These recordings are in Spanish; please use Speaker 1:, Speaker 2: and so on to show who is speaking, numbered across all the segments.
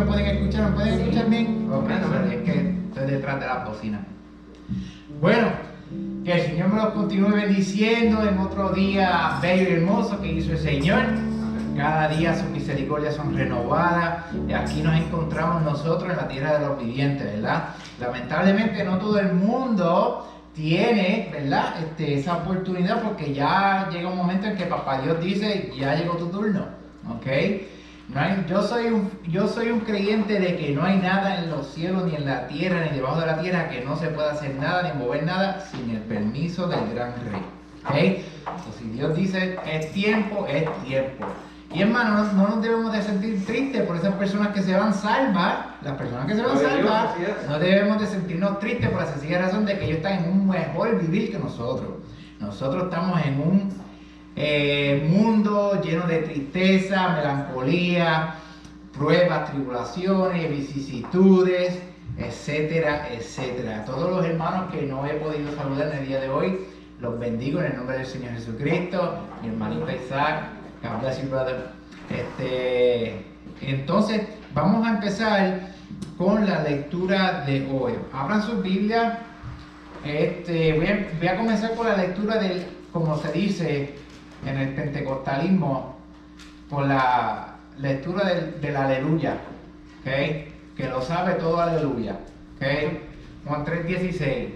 Speaker 1: pueden escuchar? ¿Me pueden escuchar bien? Ok, es que estoy detrás de la bocina. Bueno, que el Señor me lo continúe bendiciendo en otro día bello y hermoso que hizo el Señor. Cada día sus misericordias son renovadas. Y aquí nos encontramos nosotros en la tierra de los vivientes, ¿verdad? Lamentablemente no todo el mundo tiene, ¿verdad? Esa oportunidad, porque ya llega un momento en que Papá Dios dice, ya llegó tu turno, ¿ok? Yo soy un creyente de que no hay nada en los cielos, ni en la tierra, ni debajo de la tierra, que no se pueda hacer nada, ni mover nada, sin el permiso del gran rey, ¿ok? Entonces, si Dios dice, es tiempo, es tiempo. Y hermano, no nos debemos de sentir tristes por esas personas que se van salvas. Las personas que se van salvas, no debemos de sentirnos tristes por la sencilla razón de que ellos están en un mejor vivir que nosotros. Nosotros estamos en un mundo lleno de tristeza, melancolía, pruebas, tribulaciones, vicisitudes, etcétera, etcétera. A todos los hermanos que no he podido saludar en el día de hoy, los bendigo en el nombre del Señor Jesucristo. Mi hermanita Isaac, God bless you, brother. Entonces, vamos a empezar con la lectura de hoy. Abran sus Biblias. Voy a comenzar con la lectura del, como se dice en el pentecostalismo, por la lectura del aleluya, ¿okay? Que lo sabe todo aleluya, ¿okay? Juan 3:16,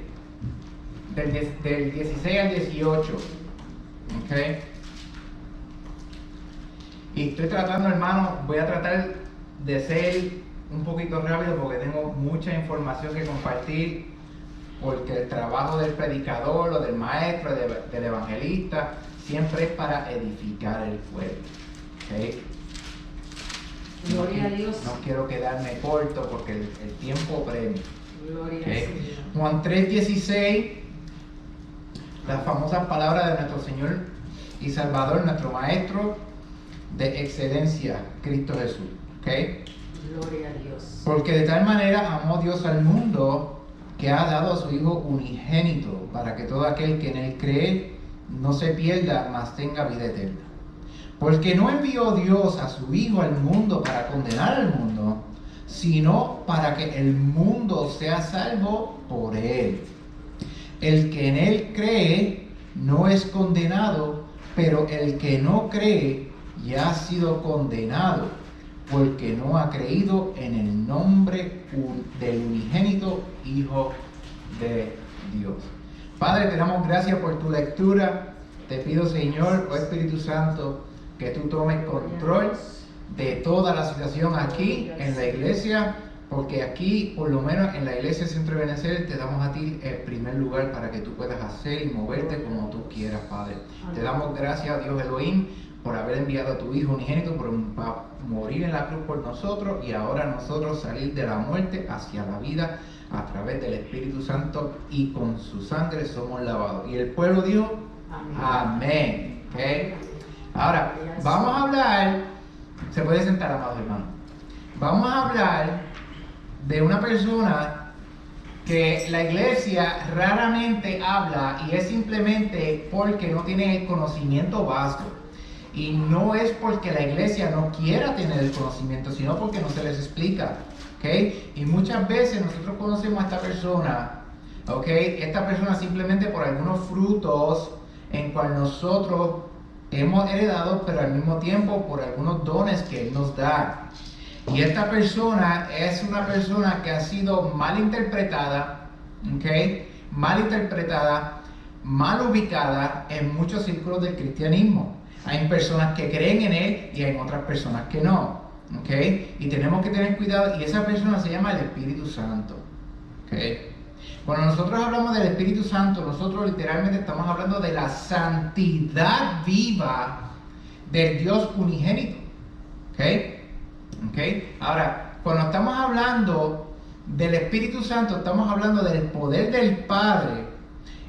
Speaker 1: del 16 al 18, ¿okay? Y estoy tratando, hermano, voy a tratar de ser un poquito rápido porque tengo mucha información que compartir, porque el trabajo del predicador o del maestro, del evangelista, siempre es para edificar el pueblo, ¿okay?
Speaker 2: Gloria a Dios.
Speaker 1: No quiero quedarme corto porque el tiempo premia.
Speaker 2: Gloria
Speaker 1: ¿Okay?
Speaker 2: al Señor.
Speaker 1: Juan 3:16, las famosas palabras de nuestro Señor y Salvador, nuestro Maestro de excelencia, Cristo Jesús. ¿Okay?
Speaker 2: Gloria a Dios.
Speaker 1: Porque de tal manera amó Dios al mundo que ha dado a su Hijo unigénito, para que todo aquel que en él cree no se pierda, mas tenga vida eterna. Porque no envió Dios a su Hijo al mundo para condenar al mundo, sino para que el mundo sea salvo por él. El que en él cree no es condenado, pero el que no cree ya ha sido condenado, porque no ha creído en el nombre del unigénito Hijo de Dios. Padre, te damos gracias por tu lectura. Te pido, Señor, oh Espíritu Santo, que tú tomes control de toda la situación aquí en la iglesia, porque aquí, por lo menos en la iglesia Centro de Benecer, te damos a ti el primer lugar para que tú puedas hacer y moverte como tú quieras, Padre. Te damos gracias, Dios Elohim, por haber enviado a tu Hijo unigénito, por morir en la cruz por nosotros, y ahora nosotros salir de la muerte hacia la vida a través del Espíritu Santo, y con su sangre somos lavados. Y el pueblo dijo, amén. ¿Okay? Ahora, vamos a hablar, se puede sentar, amados hermanos. Vamos a hablar de una persona que la iglesia raramente habla, y es simplemente porque no tiene el conocimiento básico. Y no es porque la iglesia no quiera tener el conocimiento, sino porque no se les explica, ¿okay? Y muchas veces nosotros conocemos a esta persona, ¿okay? Esta persona simplemente por algunos frutos en cual nosotros hemos heredado, pero al mismo tiempo por algunos dones que Él nos da. Y esta persona es una persona que ha sido mal interpretada, ¿okay? Mal interpretada, mal ubicada en muchos círculos del cristianismo. Hay personas que creen en Él y hay otras personas que no, ¿okay? Y tenemos que tener cuidado, y esa persona se llama el Espíritu Santo, ¿okay? Cuando nosotros hablamos del Espíritu Santo, nosotros literalmente estamos hablando de la santidad viva del Dios unigénito, ¿okay? ¿Okay? Ahora, cuando estamos hablando del Espíritu Santo, estamos hablando del poder del Padre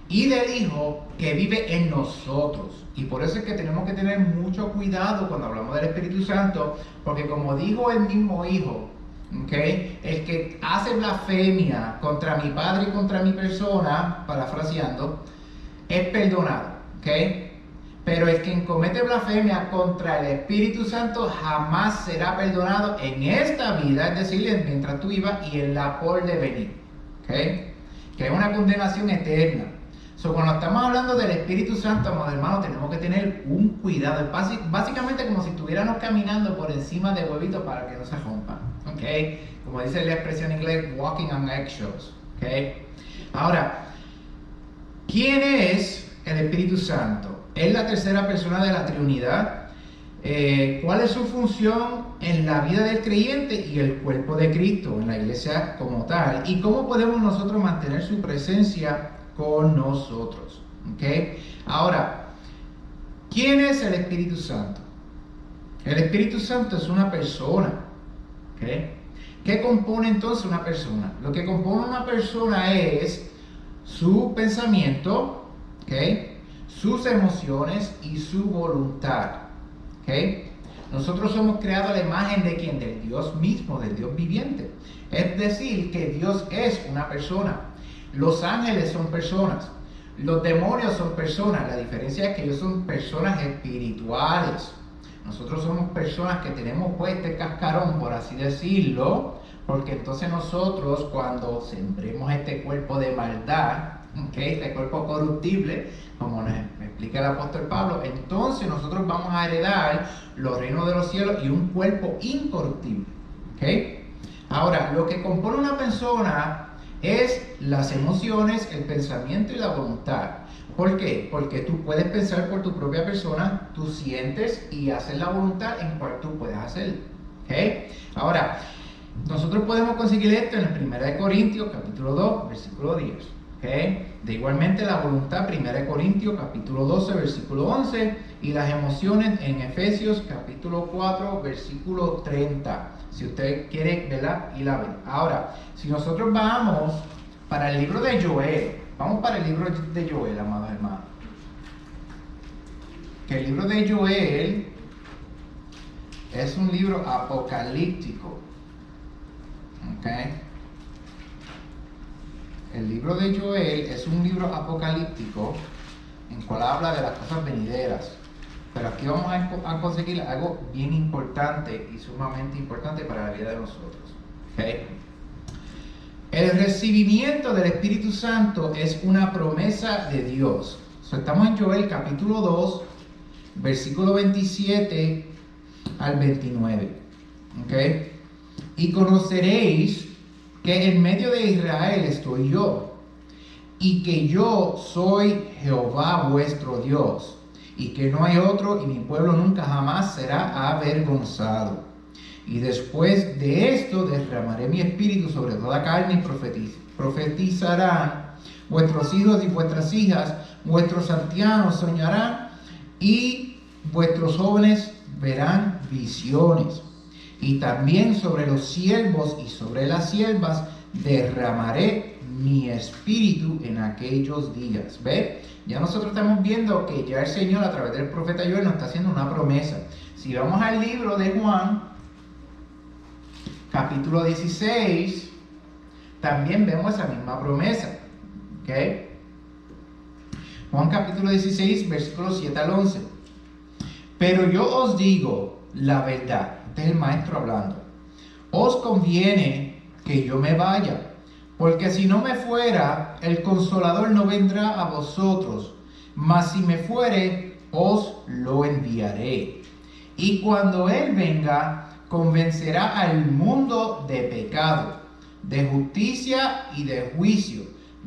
Speaker 1: y del Hijo que vive en nosotros. Y por eso es que tenemos que tener mucho cuidado cuando hablamos del Espíritu Santo, porque como dijo el mismo Hijo, ¿okay? El que hace blasfemia contra mi Padre y contra mi persona, parafraseando, es perdonado, ¿okay? Pero el que comete blasfemia contra el Espíritu Santo jamás será perdonado en esta vida, es decir, mientras tú vivas, y en la por devenir. ¿Okay? Que es una condenación eterna. Cuando estamos hablando del Espíritu Santo, amados hermanos, tenemos que tener un cuidado. Es básicamente como si estuviéramos caminando por encima de huevitos para que no se rompan. ¿Okay? Como dice la expresión en inglés, walking on eggshells. ¿Okay? Ahora, ¿quién es el Espíritu Santo? Es la tercera persona de la Trinidad. ¿Cuál es su función en la vida del creyente y el cuerpo de Cristo, en la iglesia como tal? ¿Y cómo podemos nosotros mantener su presencia con nosotros? ¿Okay? Ahora, ¿quién es el Espíritu Santo? El Espíritu Santo es una persona. ¿Okay? ¿Qué compone entonces una persona? Lo que compone una persona es su pensamiento, ¿okay? Sus emociones y su voluntad. ¿Okay? Nosotros somos creados a la imagen de ¿quién? Del Dios mismo, del Dios viviente. Es decir, que Dios es una persona. Los ángeles son personas. Los demonios son personas. La diferencia es que ellos son personas espirituales. Nosotros somos personas que tenemos pues este cascarón, por así decirlo, porque entonces nosotros cuando sembremos este cuerpo de maldad, ¿okay? Este cuerpo corruptible, como nos explica el apóstol Pablo, entonces nosotros vamos a heredar los reinos de los cielos y un cuerpo incorruptible. ¿Okay? Ahora, lo que compone una persona es las emociones, el pensamiento y la voluntad. ¿Por qué? Porque tú puedes pensar por tu propia persona, tú sientes y haces la voluntad en cual tú puedes hacer. ¿Okay? Ahora, nosotros podemos conseguir esto en el 1 Corintios capítulo 2, versículo 10. ¿Okay? De igualmente la voluntad, 1 Corintios capítulo 12, versículo 11, y las emociones en Efesios capítulo 4, versículo 30. Si usted quiere verla y la ve. Ahora, si nosotros vamos para el libro de Joel, vamos para el libro de Joel, amados hermanos. Que el libro de Joel es un libro apocalíptico. ¿Okay? El libro de Joel es un libro apocalíptico en cual habla de las cosas venideras. Pero aquí vamos a conseguir algo bien importante y sumamente importante para la vida de nosotros. ¿Okay? El recibimiento del Espíritu Santo es una promesa de Dios. Estamos en Joel capítulo 2, versículo 27 al 29. ¿Okay? Y conoceréis que en medio de Israel estoy yo, y que yo soy Jehová vuestro Dios, y que no hay otro, y mi pueblo nunca jamás será avergonzado. Y después de esto derramaré mi espíritu sobre toda carne y profetizarán vuestros hijos y vuestras hijas, vuestros ancianos soñarán, y vuestros jóvenes verán visiones. Y también sobre los siervos y sobre las siervas derramaré mi espíritu en aquellos días. ¿Ve? Ya nosotros estamos viendo que ya el Señor a través del profeta Joel nos está haciendo una promesa. Si vamos al libro de Juan, capítulo 16, también vemos esa misma promesa. ¿Okay? Juan capítulo 16, versículos 7 al 11. Pero yo os digo la verdad. Este es el maestro hablando. Os conviene que yo me vaya, porque si no me fuera, el Consolador no vendrá a vosotros, mas si me fuere, os lo enviaré. Y cuando Él venga, convencerá al mundo de pecado, de justicia y de juicio.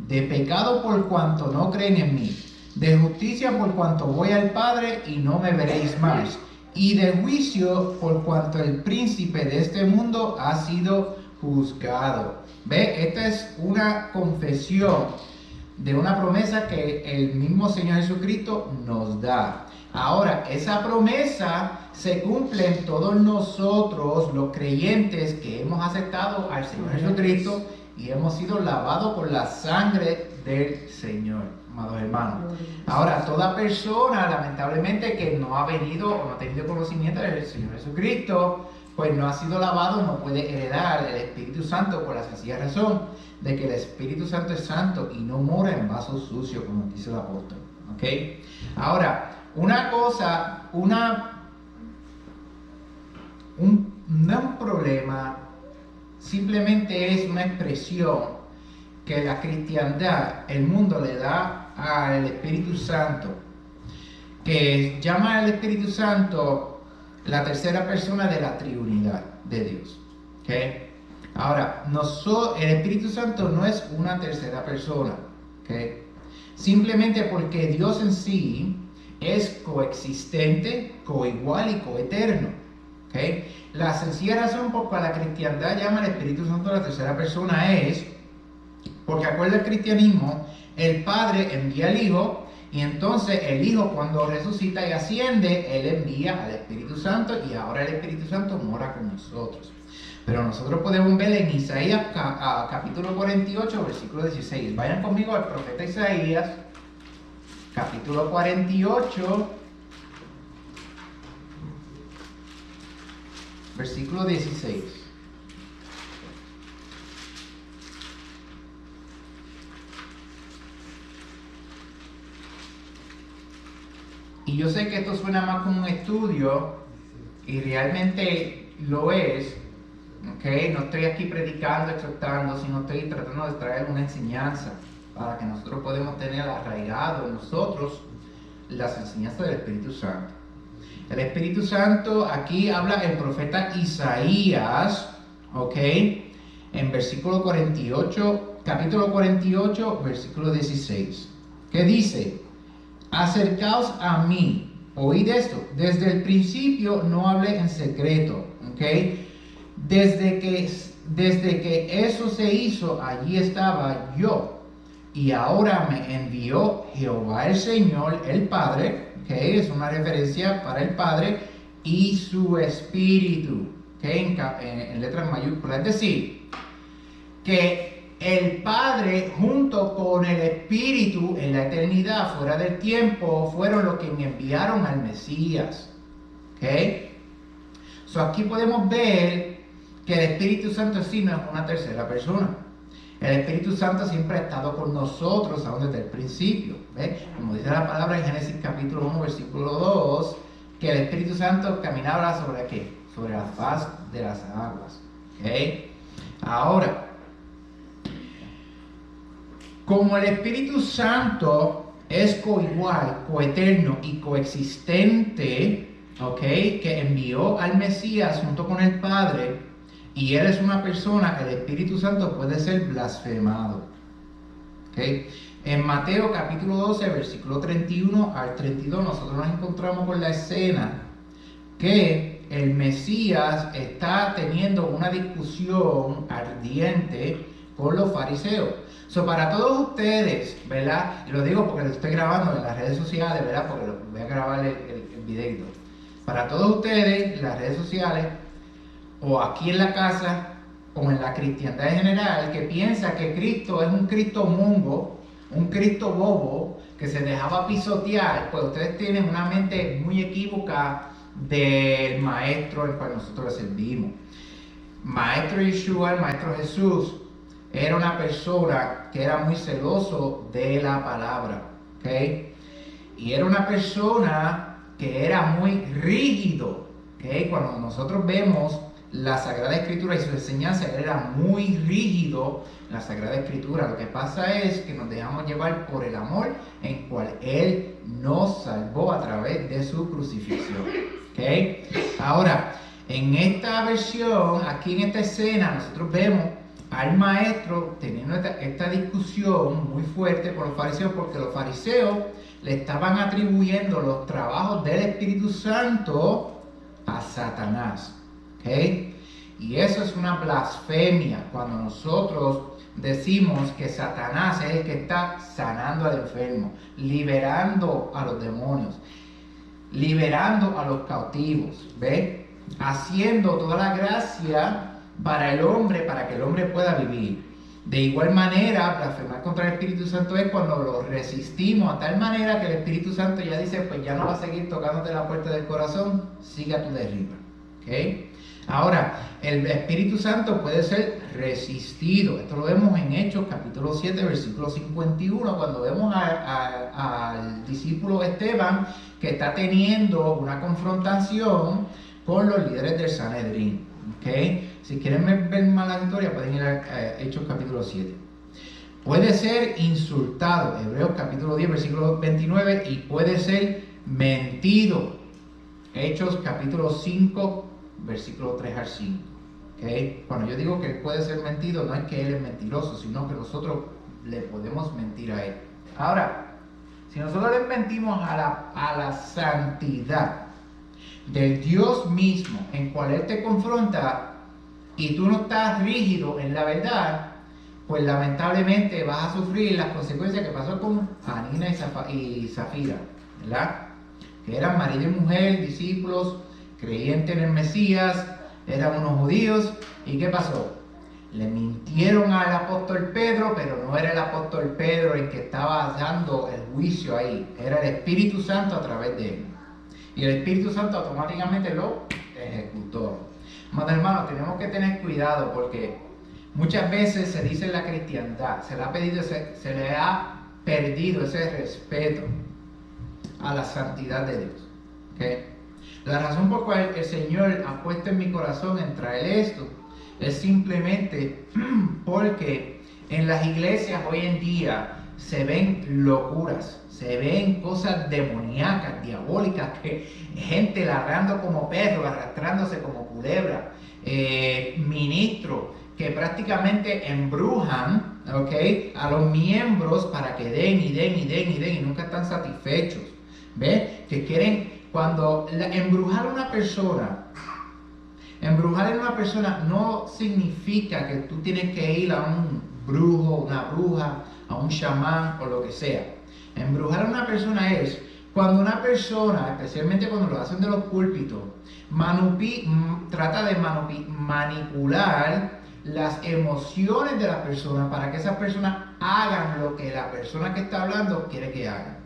Speaker 1: De pecado por cuanto no creen en mí, de justicia por cuanto voy al Padre y no me veréis más, y de juicio por cuanto el príncipe de este mundo ha sido juzgado. ¿Ve? Esta es una confesión de una promesa que el mismo Señor Jesucristo nos da. Ahora, esa promesa se cumple en todos nosotros, los creyentes que hemos aceptado al Señor Jesucristo y hemos sido lavados por la sangre del Señor, amados hermanos. Ahora, toda persona, lamentablemente, que no ha venido o no ha tenido conocimiento del Señor Jesucristo, pues no ha sido lavado, no puede heredar el Espíritu Santo por la sencilla razón de que el Espíritu Santo es santo y no mora en vasos sucios, como dice el apóstol. ¿Okay? Ahora, una cosa, no es un problema, simplemente es una expresión que la cristiandad, el mundo le da al Espíritu Santo, que llama al Espíritu Santo la tercera persona de la Trinidad de Dios. ¿Okay? Ahora, el Espíritu Santo no es una tercera persona. ¿Okay? Simplemente porque Dios en sí es coexistente, coigual y coeterno. ¿Okay? La sencilla razón por la que la cristiandad llama al Espíritu Santo la tercera persona es porque, acuerda el cristianismo, el Padre envía al Hijo y entonces el Hijo, cuando resucita y asciende, Él envía al Espíritu Santo y ahora el Espíritu Santo mora con nosotros. Pero nosotros podemos ver en Isaías capítulo 48, versículo 16. Vayan conmigo al profeta Isaías, capítulo 48, versículo 16. Y yo sé que esto suena más como un estudio, y realmente lo es, ¿okay? No estoy aquí predicando, exhortando, sino estoy tratando de traer una enseñanza para que nosotros podamos tener arraigado en nosotros las enseñanzas del Espíritu Santo. El Espíritu Santo, aquí habla el profeta Isaías, ¿ok? En versículo 48, capítulo 48, versículo 16. ¿Qué dice? Acercaos a mí, oíd esto, desde el principio no hablé en secreto, ¿ok? Desde que eso se hizo, allí estaba yo, y ahora me envió Jehová el Señor, el Padre, ¿okay? Es una referencia para el Padre y su Espíritu, ¿okay? En letras mayúsculas, es decir, que el Padre junto con el Espíritu en la eternidad, fuera del tiempo, fueron los que me enviaron al Mesías, ¿okay? So aquí podemos ver que el Espíritu Santo en sí no es una tercera persona. El Espíritu Santo siempre ha estado con nosotros aún desde el principio. ¿Ves? Como dice la palabra en Génesis capítulo 1, versículo 2, que el Espíritu Santo caminaba sobre ¿qué? Sobre la faz de las aguas. ¿Okay? Ahora, como el Espíritu Santo es coigual, coeterno y coexistente, ¿okay? Que envió al Mesías junto con el Padre, y Él es una persona, el Espíritu Santo puede ser blasfemado. ¿Okay? En Mateo capítulo 12, versículo 31 al 32, nosotros nos encontramos con la escena que el Mesías está teniendo una discusión ardiente con los fariseos. Para todos ustedes, ¿verdad? Y lo digo porque lo estoy grabando en las redes sociales, ¿verdad? Porque voy a grabar el videito. Para todos ustedes, en las redes sociales, o aquí en la casa, o en la cristiandad en general, que piensa que Cristo es un Cristo mongo, un Cristo bobo, que se dejaba pisotear, pues ustedes tienen una mente muy equívoca del Maestro al cual nosotros le servimos. Maestro Yeshua, el Maestro Jesús, era una persona que era muy celoso de la palabra, ¿ok? Y era una persona que era muy rígido, ¿ok? Cuando nosotros vemos la Sagrada Escritura y su enseñanza, él era muy rígido en la Sagrada Escritura. Lo que pasa es que nos dejamos llevar por el amor en cual Él nos salvó a través de su crucifixión. ¿Okay? Ahora, en esta versión, aquí en esta escena, nosotros vemos al maestro teniendo esta discusión muy fuerte con los fariseos, porque los fariseos le estaban atribuyendo los trabajos del Espíritu Santo a Satanás. ¿Okay? Y eso es una blasfemia cuando nosotros decimos que Satanás es el que está sanando al enfermo, liberando a los demonios, liberando a los cautivos, ¿ve? Haciendo toda la gracia para el hombre, para que el hombre pueda vivir. De igual manera, blasfemar contra el Espíritu Santo es cuando lo resistimos a tal manera que el Espíritu Santo ya dice, pues ya no va a seguir tocándote la puerta del corazón, sigue a tu derriba. ¿Okay? Ahora, el Espíritu Santo puede ser resistido. Esto lo vemos en Hechos capítulo 7, versículo 51, cuando vemos al discípulo Esteban que está teniendo una confrontación con los líderes del Sanedrín. ¿Okay? Si quieren ver más la historia, pueden ir a Hechos capítulo 7. Puede ser insultado, Hebreos capítulo 10, versículo 29, y puede ser mentido. Hechos capítulo 5, versículo 3 al 5. ¿Okay? Cuando yo digo que él puede ser mentido, no es que él es mentiroso, sino que nosotros le podemos mentir a él. Ahora, si nosotros le mentimos a la santidad del Dios mismo, en cual él te confronta, y tú no estás rígido en la verdad, pues lamentablemente vas a sufrir las consecuencias que pasó con Anina y Zafira, ¿verdad? Que eran marido y mujer, discípulos, creyentes en el Mesías, eran unos judíos. ¿Y qué pasó? Le mintieron al apóstol Pedro, pero no era el apóstol Pedro el que estaba dando el juicio ahí, era el Espíritu Santo a través de él. Y el Espíritu Santo automáticamente lo ejecutó. Hermanos, tenemos que tener cuidado porque muchas veces se dice en la cristiandad, se le ha perdido ese respeto a la santidad de Dios. ¿Okay? La razón por la cual el Señor ha puesto en mi corazón en traer esto es simplemente porque en las iglesias hoy en día se ven locuras, se ven cosas demoníacas, diabólicas, que gente ladrando como perro, arrastrándose como culebra, ministros que prácticamente embrujan, ¿okay?, a los miembros para que den y nunca están satisfechos. ¿Ves? Que quieren, embrujar a una persona no significa que tú tienes que ir a un brujo, una bruja, a un chamán o lo que sea. Embrujar a una persona es cuando una persona, especialmente cuando lo hacen de los púlpitos, trata de manipular las emociones de la persona para que esas personas hagan lo que la persona que está hablando quiere que hagan.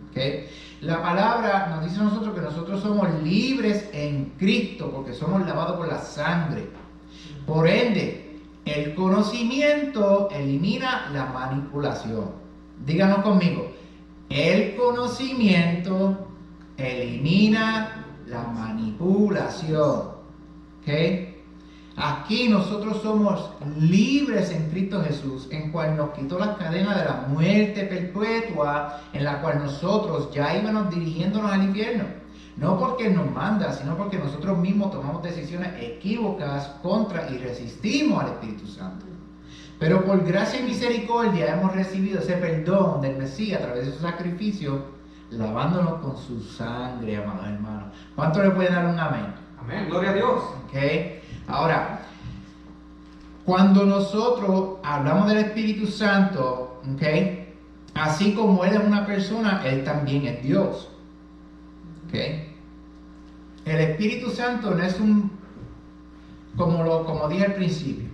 Speaker 1: ¿Okay? La palabra nos dice a nosotros que nosotros somos libres en Cristo porque somos lavados por la sangre. Por ende, el conocimiento elimina la manipulación. Díganos conmigo, el conocimiento elimina la manipulación. ¿Okay? Aquí nosotros somos libres en Cristo Jesús, en cual nos quitó las cadenas de la muerte perpetua, en la cual nosotros ya íbamos dirigiéndonos al infierno. No porque nos manda, sino porque nosotros mismos tomamos decisiones equívocas contra y resistimos al Espíritu Santo. Pero por gracia y misericordia hemos recibido ese perdón del Mesías a través de su sacrificio, lavándonos con su sangre, amados hermanos. ¿Cuánto le pueden dar un amén?
Speaker 3: Amén, gloria a Dios.
Speaker 1: ¿Okay? Ahora, cuando nosotros hablamos del Espíritu Santo, ¿okay?, así como Él es una persona, Él también es Dios. ¿Okay? El Espíritu Santo no es como dije al principio.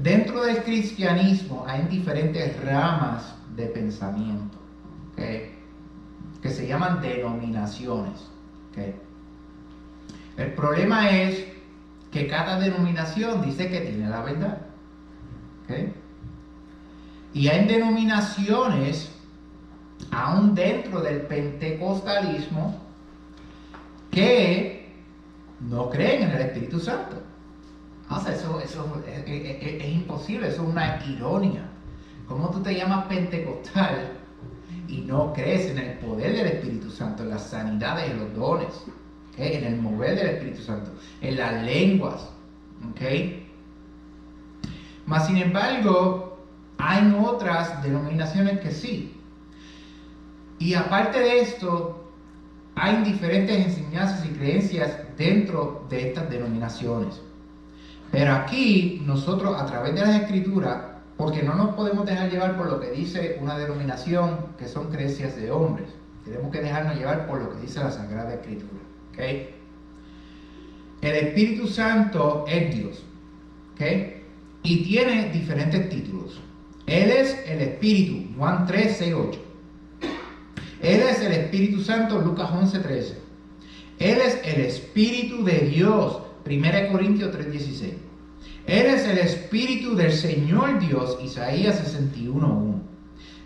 Speaker 1: Dentro del cristianismo hay diferentes ramas de pensamiento, ¿okay?, que se llaman denominaciones. ¿Okay? El problema es que cada denominación dice que tiene la verdad. ¿Okay? Y hay denominaciones, aún dentro del pentecostalismo, que no creen en el Espíritu Santo. O sea, eso es imposible, eso es una ironía. ¿Cómo tú te llamas pentecostal y no crees en el poder del Espíritu Santo, en las sanidades, en los dones, ¿okay?, en el mover del Espíritu Santo, en las lenguas? ¿Okay? Mas sin embargo, hay otras denominaciones que sí. Y aparte de esto, hay diferentes enseñanzas y creencias dentro de estas denominaciones. Pero aquí nosotros, a través de las Escrituras, porque no nos podemos dejar llevar por lo que dice una denominación, que son creencias de hombres. Tenemos que dejarnos llevar por lo que dice la Sagrada Escritura. ¿Okay? El Espíritu Santo es Dios. ¿Okay? Y tiene diferentes títulos. Él es el Espíritu, Juan 3, 6, 8. Él es el Espíritu Santo, Lucas 11, 13. Él es el Espíritu de Dios. 1 Corintios 3:16. Él es el Espíritu del Señor Dios. Isaías 61:1.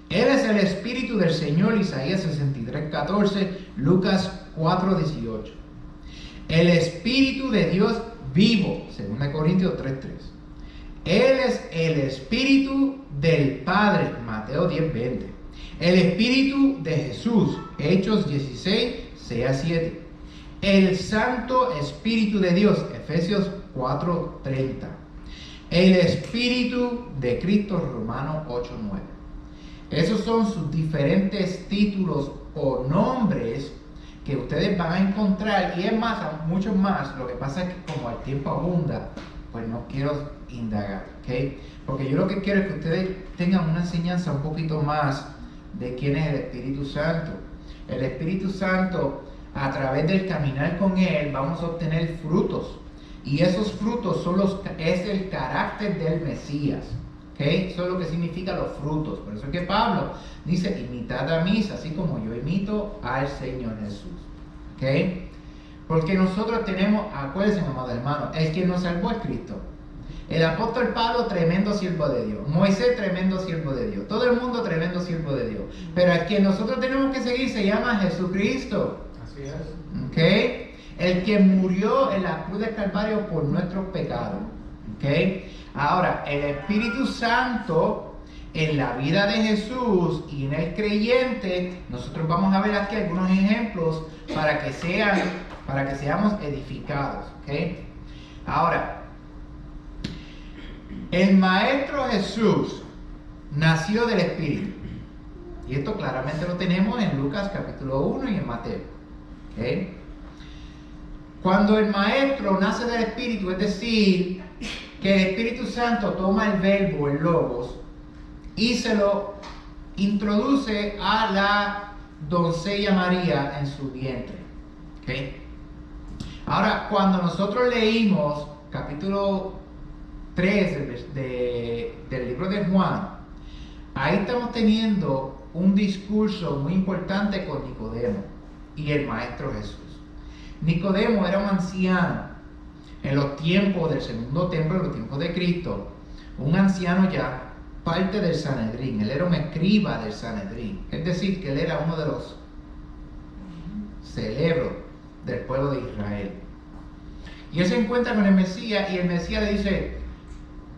Speaker 1: Él es el Espíritu del Señor. Isaías 63:14. Lucas 4:18. El Espíritu de Dios vivo. 2 Corintios 3:3. Él es el Espíritu del Padre. Mateo 10:20. El Espíritu de Jesús. Hechos 16:6-7. El Santo Espíritu de Dios. Efesios 4:30. El Espíritu de Cristo. Romanos 8:9. Esos son sus diferentes títulos o nombres que ustedes van a encontrar, y es más, muchos más. Lo que pasa es que como el tiempo abunda, pues no quiero indagar, ¿ok? Porque yo lo que quiero es que ustedes tengan una enseñanza un poquito más de quién es el Espíritu Santo. El Espíritu Santo, a través del caminar con Él, vamos a obtener frutos. Y esos frutos es el carácter del Mesías. ¿Okay? Eso es lo que significa los frutos. Por eso es que Pablo dice, imitad a mí, así como yo imito al Señor Jesús. ¿Okay? Porque nosotros tenemos, acuérdense, amados hermanos, el que nos salvó es Cristo. El apóstol Pablo, tremendo siervo de Dios. Moisés, tremendo siervo de Dios. Todo el mundo, tremendo siervo de Dios. Pero el que nosotros tenemos que seguir se llama Jesucristo.
Speaker 3: Así es.
Speaker 1: ¿Okay? El que murió en la cruz del Calvario por nuestros pecados. ¿Okay? Ahora, el Espíritu Santo en la vida de Jesús y en el creyente, nosotros vamos a ver aquí algunos ejemplos para que seamos edificados. ¿Okay? Ahora, el Maestro Jesús nació del Espíritu. Y esto claramente lo tenemos en Lucas capítulo 1 y en Mateo. ¿Okay? Cuando el Maestro nace del Espíritu, es decir, que el Espíritu Santo toma el verbo, el logos, y se lo introduce a la doncella María en su vientre. ¿Okay? Ahora, cuando nosotros leímos capítulo 3 del libro de Juan, ahí estamos teniendo un discurso muy importante con Nicodemo y el Maestro Jesús. Nicodemo era un anciano en los tiempos del segundo templo, en los tiempos de Cristo, un anciano ya, parte del Sanedrín. Él era un escriba del Sanedrín, es decir, que él era uno de los cerebros del pueblo de Israel. Y él se encuentra con el Mesías, y el Mesías le dice,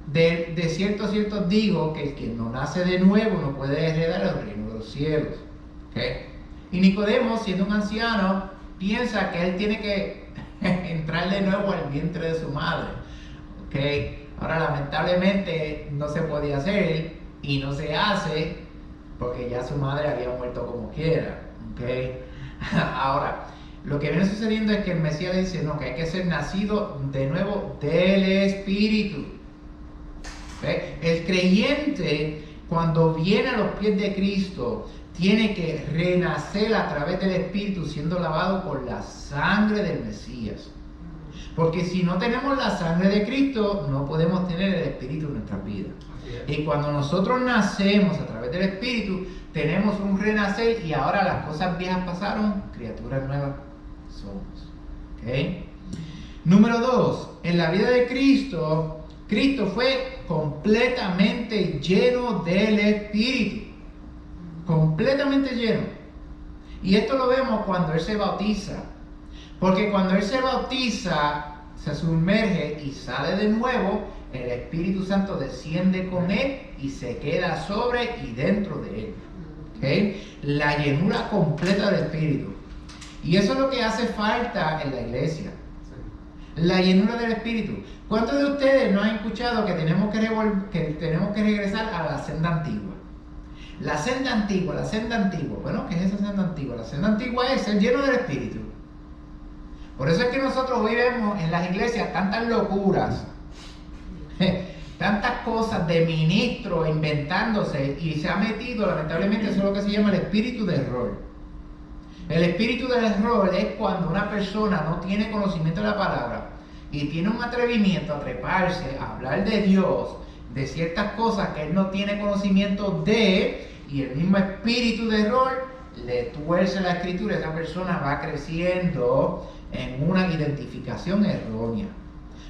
Speaker 1: de cierto digo, que el que no nace de nuevo no puede heredar el reino de los cielos. ¿Okay? Y Nicodemo, siendo un anciano, piensa que él tiene que entrar de nuevo al vientre de su madre. ¿Okay? Ahora, lamentablemente, no se podía hacer y no se hace porque ya su madre había muerto como quiera. ¿Okay? Ahora, lo que viene sucediendo es que el Mesías le dice, no, que hay que ser nacido de nuevo del Espíritu. ¿Okay? El creyente, cuando viene a los pies de Cristo, tiene que renacer a través del Espíritu, siendo lavado por la sangre del Mesías. Porque si no tenemos la sangre de Cristo, no podemos tener el Espíritu en nuestras vidas. Y cuando nosotros nacemos a través del Espíritu, tenemos un renacer, y ahora las cosas viejas pasaron, criaturas nuevas somos. ¿Okay? Número 2, en la vida de Cristo, Cristo fue completamente lleno del Espíritu. Completamente lleno. Y esto lo vemos cuando Él se bautiza. Porque cuando Él se bautiza, se sumerge y sale de nuevo, el Espíritu Santo desciende con Él y se queda sobre y dentro de Él. ¿Okay? La llenura completa del Espíritu. Y eso es lo que hace falta en la iglesia. La llenura del Espíritu. ¿Cuántos de ustedes no han escuchado que tenemos que regresar a la senda antigua? La senda antigua. Bueno, ¿qué es esa senda antigua? La senda antigua es ser lleno del Espíritu. Por eso es que nosotros hoy vemos en las iglesias tantas locuras, tantas cosas de ministros inventándose, y se ha metido, lamentablemente, eso es lo que se llama el espíritu de error. El espíritu del error es cuando una persona no tiene conocimiento de la palabra y tiene un atrevimiento a treparse, a hablar de Dios, de ciertas cosas que él no tiene conocimiento de, y el mismo espíritu de error le tuerce la escritura. Esa persona va creciendo en una identificación errónea.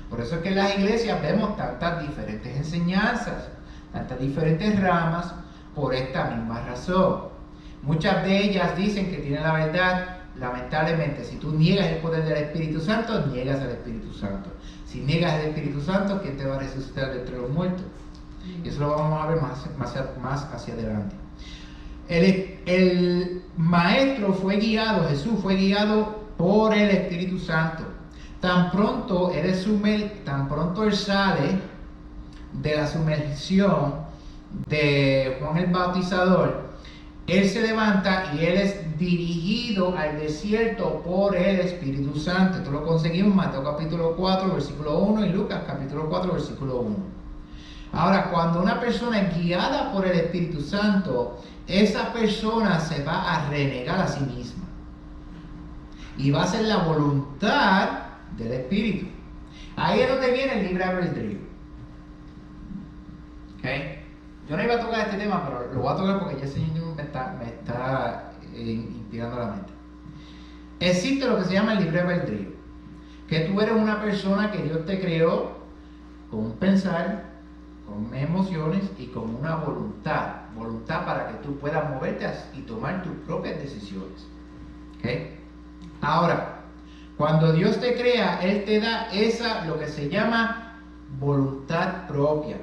Speaker 1: Por eso es que en las iglesias vemos tantas diferentes enseñanzas, tantas diferentes ramas, por esta misma razón. Muchas de ellas dicen que tienen la verdad. Lamentablemente, si tú niegas el poder del Espíritu Santo, niegas al Espíritu Santo. Si niegas al Espíritu Santo, ¿quién te va a resucitar de entre los muertos? Y eso lo vamos a ver más hacia adelante. El maestro fue guiado, Jesús fue guiado por el Espíritu Santo. Tan pronto él sale de la sumersión de Juan el Bautizador, él se levanta y él es dirigido al desierto por el Espíritu Santo. Esto lo conseguimos en Mateo capítulo 4, versículo 1 y Lucas capítulo 4, versículo 1. Ahora, cuando una persona es guiada por el Espíritu Santo, esa persona se va a renegar a sí misma y va a hacer la voluntad del Espíritu. Ahí es donde viene el libre albedrío. ¿Okay? Yo no iba a tocar este tema, pero lo voy a tocar porque ya el Señor me está inspirando la mente. Existe lo que se llama el libre albedrío, que tú eres una persona que Dios te creó con un pensar, con emociones y con una voluntad para que tú puedas moverte y tomar tus propias decisiones. ¿Okay? Ahora, cuando Dios te crea, Él te da lo que se llama voluntad propia.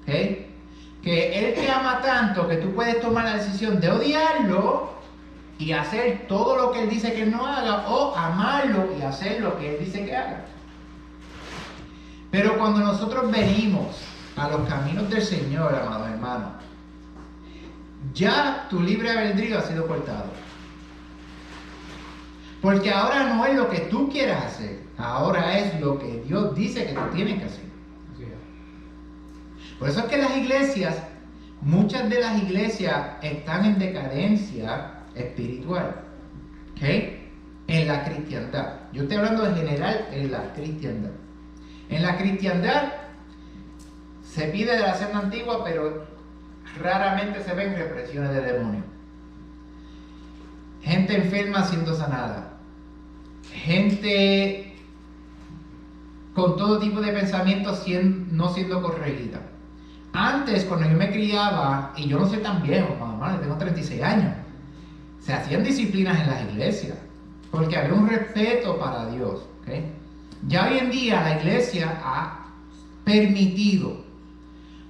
Speaker 1: ¿Okay? Que Él te ama tanto que tú puedes tomar la decisión de odiarlo y hacer todo lo que Él dice que no haga, o amarlo y hacer lo que Él dice que haga. Pero cuando nosotros venimos a los caminos del Señor, amados hermanos, ya tu libre albedrío ha sido cortado. Porque ahora no es lo que tú quieras hacer, ahora es lo que Dios dice que tú tienes que hacer. Por eso es que las iglesias, muchas de las iglesias están en decadencia espiritual. ¿Okay? En la cristiandad. Yo estoy hablando en general en la cristiandad. En la cristiandad se pide de la senda antigua, pero raramente se ven represiones de demonios. Gente enferma siendo sanada. Gente con todo tipo de pensamientos no siendo corregida. Antes, cuando yo me criaba, y yo no soy tan viejo, yo tengo 36 años, se hacían disciplinas en las iglesias, porque había un respeto para Dios. ¿Okay? Ya hoy en día la iglesia ha permitido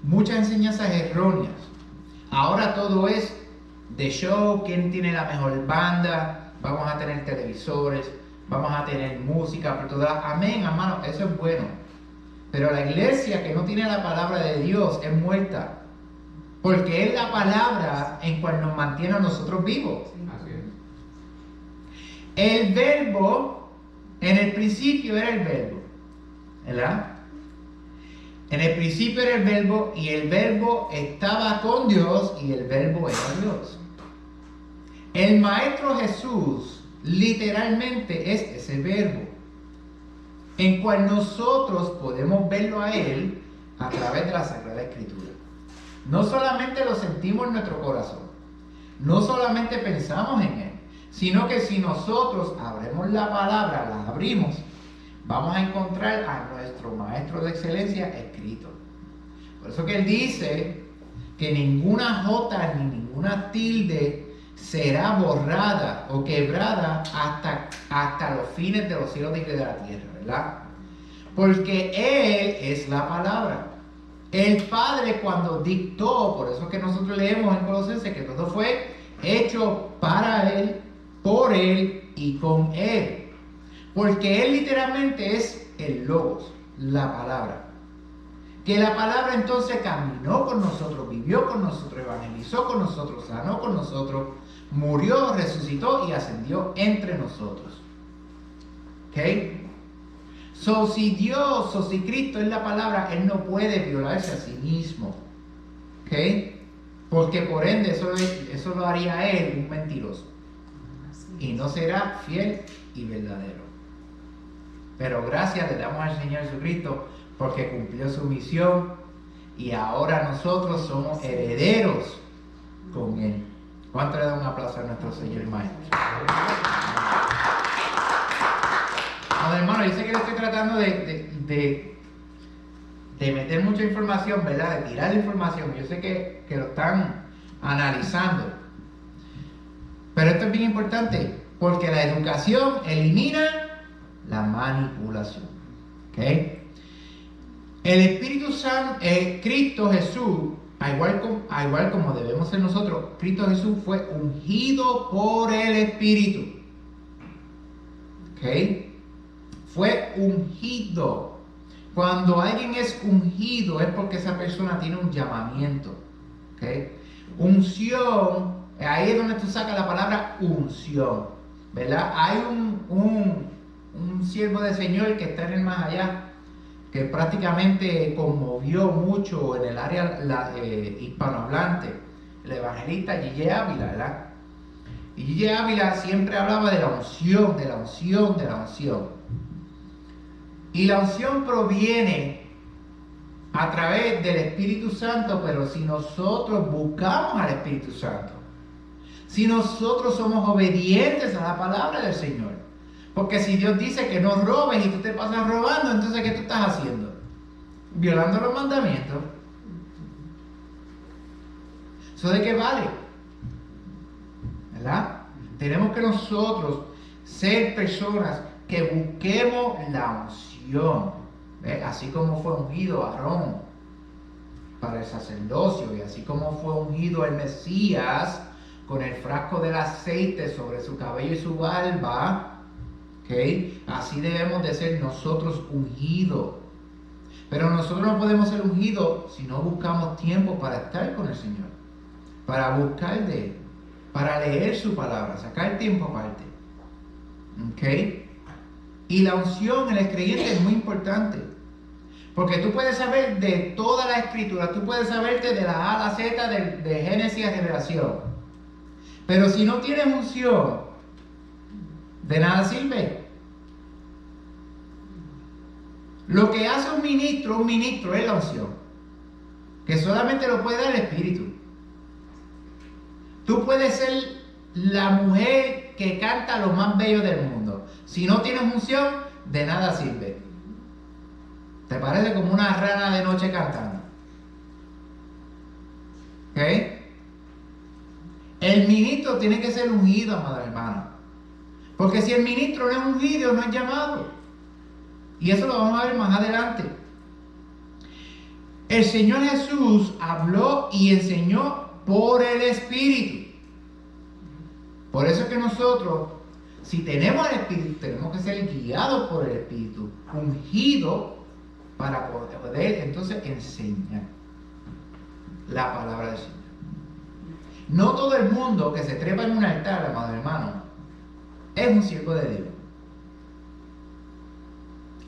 Speaker 1: muchas enseñanzas erróneas. Ahora todo es de show, quién tiene la mejor banda, vamos a tener televisores, vamos a tener música, por todas. Amén, hermano, eso es bueno. Pero la iglesia que no tiene la palabra de Dios es muerta. Porque es la palabra en cual nos mantiene a nosotros vivos.
Speaker 3: Así es.
Speaker 1: El verbo, en el principio era el verbo. ¿Verdad? En el principio era el verbo y el verbo estaba con Dios y el verbo era Dios. El Maestro Jesús literalmente es ese verbo, en cual nosotros podemos verlo a Él a través de la Sagrada Escritura. No solamente lo sentimos en nuestro corazón, no solamente pensamos en Él, sino que si nosotros abrimos la palabra, la abrimos, vamos a encontrar a nuestro Maestro de excelencia escrito. Por eso que Él dice que ninguna jota ni ninguna tilde será borrada o quebrada hasta los fines de los cielos y de la tierra, ¿verdad? Porque Él es la palabra. El Padre cuando dictó, por eso que nosotros leemos en Colosenses que todo fue hecho para Él, por Él y con Él. Porque Él literalmente es el Logos, la palabra. Que la palabra entonces caminó con nosotros, vivió con nosotros, evangelizó con nosotros, sanó con nosotros, murió, resucitó y ascendió entre nosotros. ¿Ok? Si Dios o si Cristo es la palabra, Él no puede violarse a sí mismo. ¿Ok? Porque por ende eso lo haría a Él un mentiroso. Y no será fiel y verdadero. Pero gracias le damos al Señor Jesucristo porque cumplió su misión y ahora nosotros somos herederos con Él. ¿Cuánto le da un aplauso a nuestro Señor y Maestro? hermano, yo sé que le estoy tratando de meter mucha información, ¿verdad? De tirar la información. Yo sé que lo están analizando. Pero esto es bien importante, porque la educación elimina la manipulación. ¿Ok? El Espíritu Santo, Cristo Jesús, al igual como debemos ser nosotros, Cristo Jesús fue ungido por el Espíritu. ¿Ok? Fue ungido. Cuando alguien es ungido es porque esa persona tiene un llamamiento. ¿Ok? Unción, ahí es donde tú sacas la palabra unción, ¿verdad? Hay un siervo del Señor que está en el más allá, que prácticamente conmovió mucho en el área hispanohablante, el evangelista Gille Ávila, ¿verdad? Y Gille Ávila siempre hablaba de la unción, de la unción, de la unción. Y la unción proviene a través del Espíritu Santo, pero si nosotros buscamos al Espíritu Santo, si nosotros somos obedientes a la palabra del Señor, porque si Dios dice que no robes y tú te pasas robando, entonces ¿qué tú estás haciendo? Violando los mandamientos. ¿Eso de qué vale? ¿Verdad? Tenemos que nosotros ser personas que busquemos la unción. ¿Ve? Así como fue ungido Aarón para el sacerdocio, y así como fue ungido el Mesías con el frasco del aceite sobre su cabello y su barba, ¿okay? Así debemos de ser nosotros ungidos. Pero nosotros no podemos ser ungidos si no buscamos tiempo para estar con el Señor, para buscar de Él, para leer su palabra, sacar tiempo aparte. ¿Ok? Y la unción en el creyente es muy importante. Porque tú puedes saber de toda la escritura, tú puedes saberte de la A a la Z, de Génesis a Revelación. Pero si no tienes unción, de nada sirve. Lo que hace un ministro es la unción, que solamente lo puede dar el Espíritu. Tú puedes ser la mujer que canta lo más bello del mundo. Si no tienes unción, de nada sirve. Te parece como una rana de noche cantando. ¿Ok? El ministro tiene que ser ungido, amado hermano. Porque si el ministro no es ungido, no es llamado. Y eso lo vamos a ver más adelante. El Señor Jesús habló y enseñó por el Espíritu. Por eso es que nosotros, si tenemos el Espíritu, tenemos que ser guiados por el Espíritu, ungidos para poder entonces enseñar la palabra del Señor. No todo el mundo que se trepa en un altar, amado hermano, es un siervo de Dios.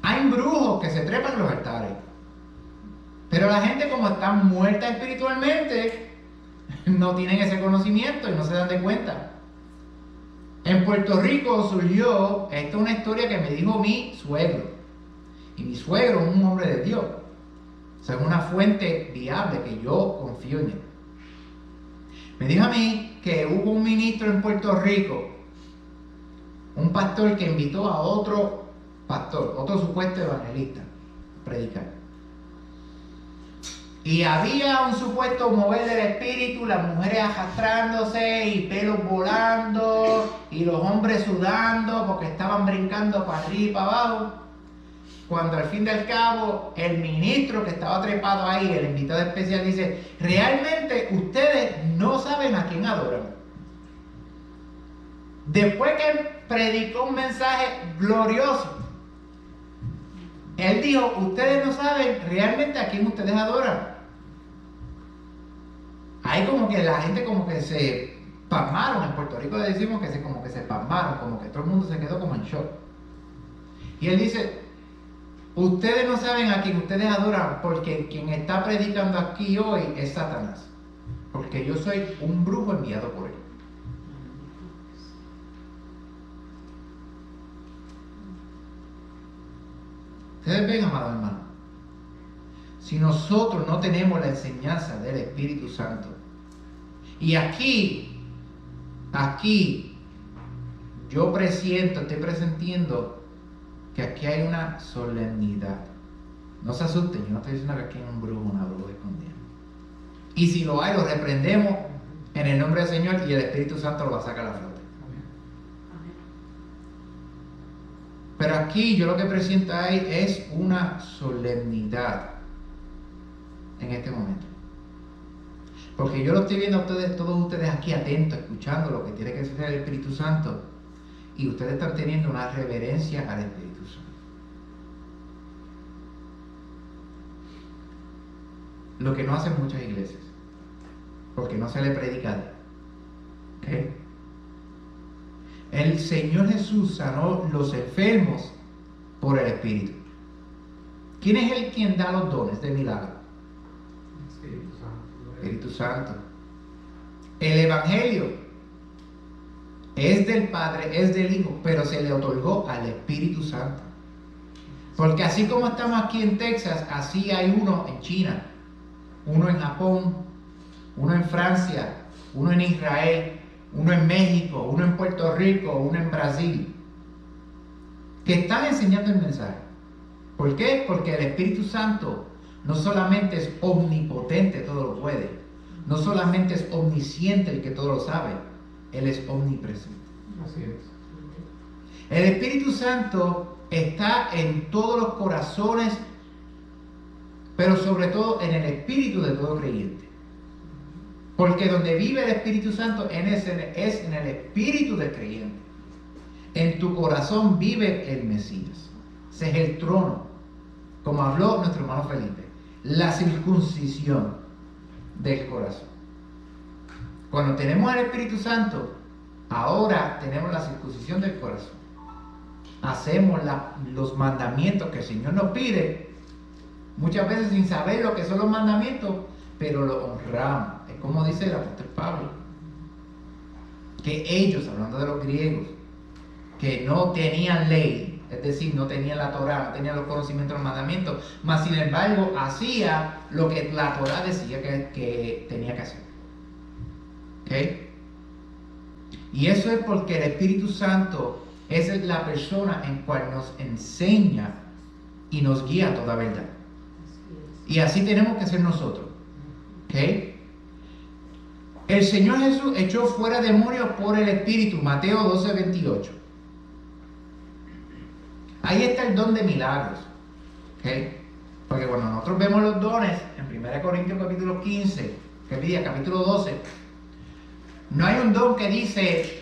Speaker 1: Hay brujos que se trepan en los altares. Pero la gente, como está muerta espiritualmente, no tienen ese conocimiento y no se dan de cuenta. En Puerto Rico surgió, esta es una historia que me dijo mi suegro. Y mi suegro es un hombre de Dios. O sea, es una fuente viable que yo confío en él. Me dijo a mí que hubo un ministro en Puerto Rico, un pastor que invitó a otro pastor, otro supuesto evangelista, a predicar. Y había un supuesto mover del espíritu, las mujeres arrastrándose y pelos volando y los hombres sudando porque estaban brincando para arriba y para abajo. Cuando al fin del cabo el ministro que estaba trepado ahí, el invitado especial, dice: realmente ustedes no saben a quién adoran. Después que él predicó un mensaje glorioso, él dijo: ustedes no saben realmente a quién ustedes adoran. Ahí como que la gente como que se pasmaron. En Puerto Rico le decimos que como que se pasmaron, como que todo el mundo se quedó como en shock. Y él dice: ustedes no saben a quién ustedes adoran, porque quien está predicando aquí hoy es Satanás. Porque yo soy un brujo enviado por él. Ustedes ven, amado hermano, si nosotros no tenemos la enseñanza del Espíritu Santo, y aquí, yo estoy presintiendo que aquí hay una solemnidad. No se asusten, yo no estoy diciendo que aquí hay un brujo, una bruja escondida. Y si lo hay, lo reprendemos en el nombre del Señor y el Espíritu Santo lo va a sacar a flote. Pero aquí yo lo que presiento ahí es una solemnidad en este momento. Porque yo lo estoy viendo a ustedes, todos ustedes aquí atentos, escuchando lo que tiene que hacer el Espíritu Santo. Y ustedes están teniendo una reverencia al Espíritu Santo. Lo que no hacen muchas iglesias. Porque no se le predica. ¿Okay? El Señor Jesús sanó los enfermos por el Espíritu. ¿Quién es el quien da los dones de milagro? Espíritu Santo. El Evangelio es del Padre, es del Hijo, pero se le otorgó al Espíritu Santo. Porque así como estamos aquí en Texas, así hay uno en China, uno en Japón, uno en Francia, uno en Israel, uno en México, uno en Puerto Rico, uno en Brasil, que están enseñando el mensaje. ¿Por qué? Porque el Espíritu Santo no solamente es omnipotente, todo lo puede, no solamente es omnisciente, el que todo lo sabe, Él es omnipresente.
Speaker 3: Así es.
Speaker 1: El Espíritu Santo está en todos los corazones, pero sobre todo en el espíritu de todo creyente. Porque donde vive el Espíritu Santo es en el espíritu del creyente. En tu corazón vive el Mesías. Ese es el trono. Como habló nuestro hermano Felipe. La circuncisión del corazón. Cuando tenemos al Espíritu Santo, ahora tenemos la circuncisión del corazón. Hacemos los mandamientos que el Señor nos pide, muchas veces sin saber lo que son los mandamientos, pero lo honramos. Es como dice el apóstol Pablo, que ellos, hablando de los griegos, que no tenían ley, es decir, no tenían la Torá, no tenían los conocimientos de los mandamientos, mas sin embargo hacía lo que la Torá decía que tenía que hacer. ¿Okay? Y eso es porque el Espíritu Santo es la persona en cual nos enseña y nos guía a toda verdad. Y así tenemos que ser nosotros. ¿Okay? El Señor Jesús echó fuera demonios por el Espíritu, Mateo 12:28. Ahí está el don de milagros. ¿Okay? Porque cuando nosotros vemos los dones en 1 Corintios capítulo 15, capítulo 12, no hay un don que dice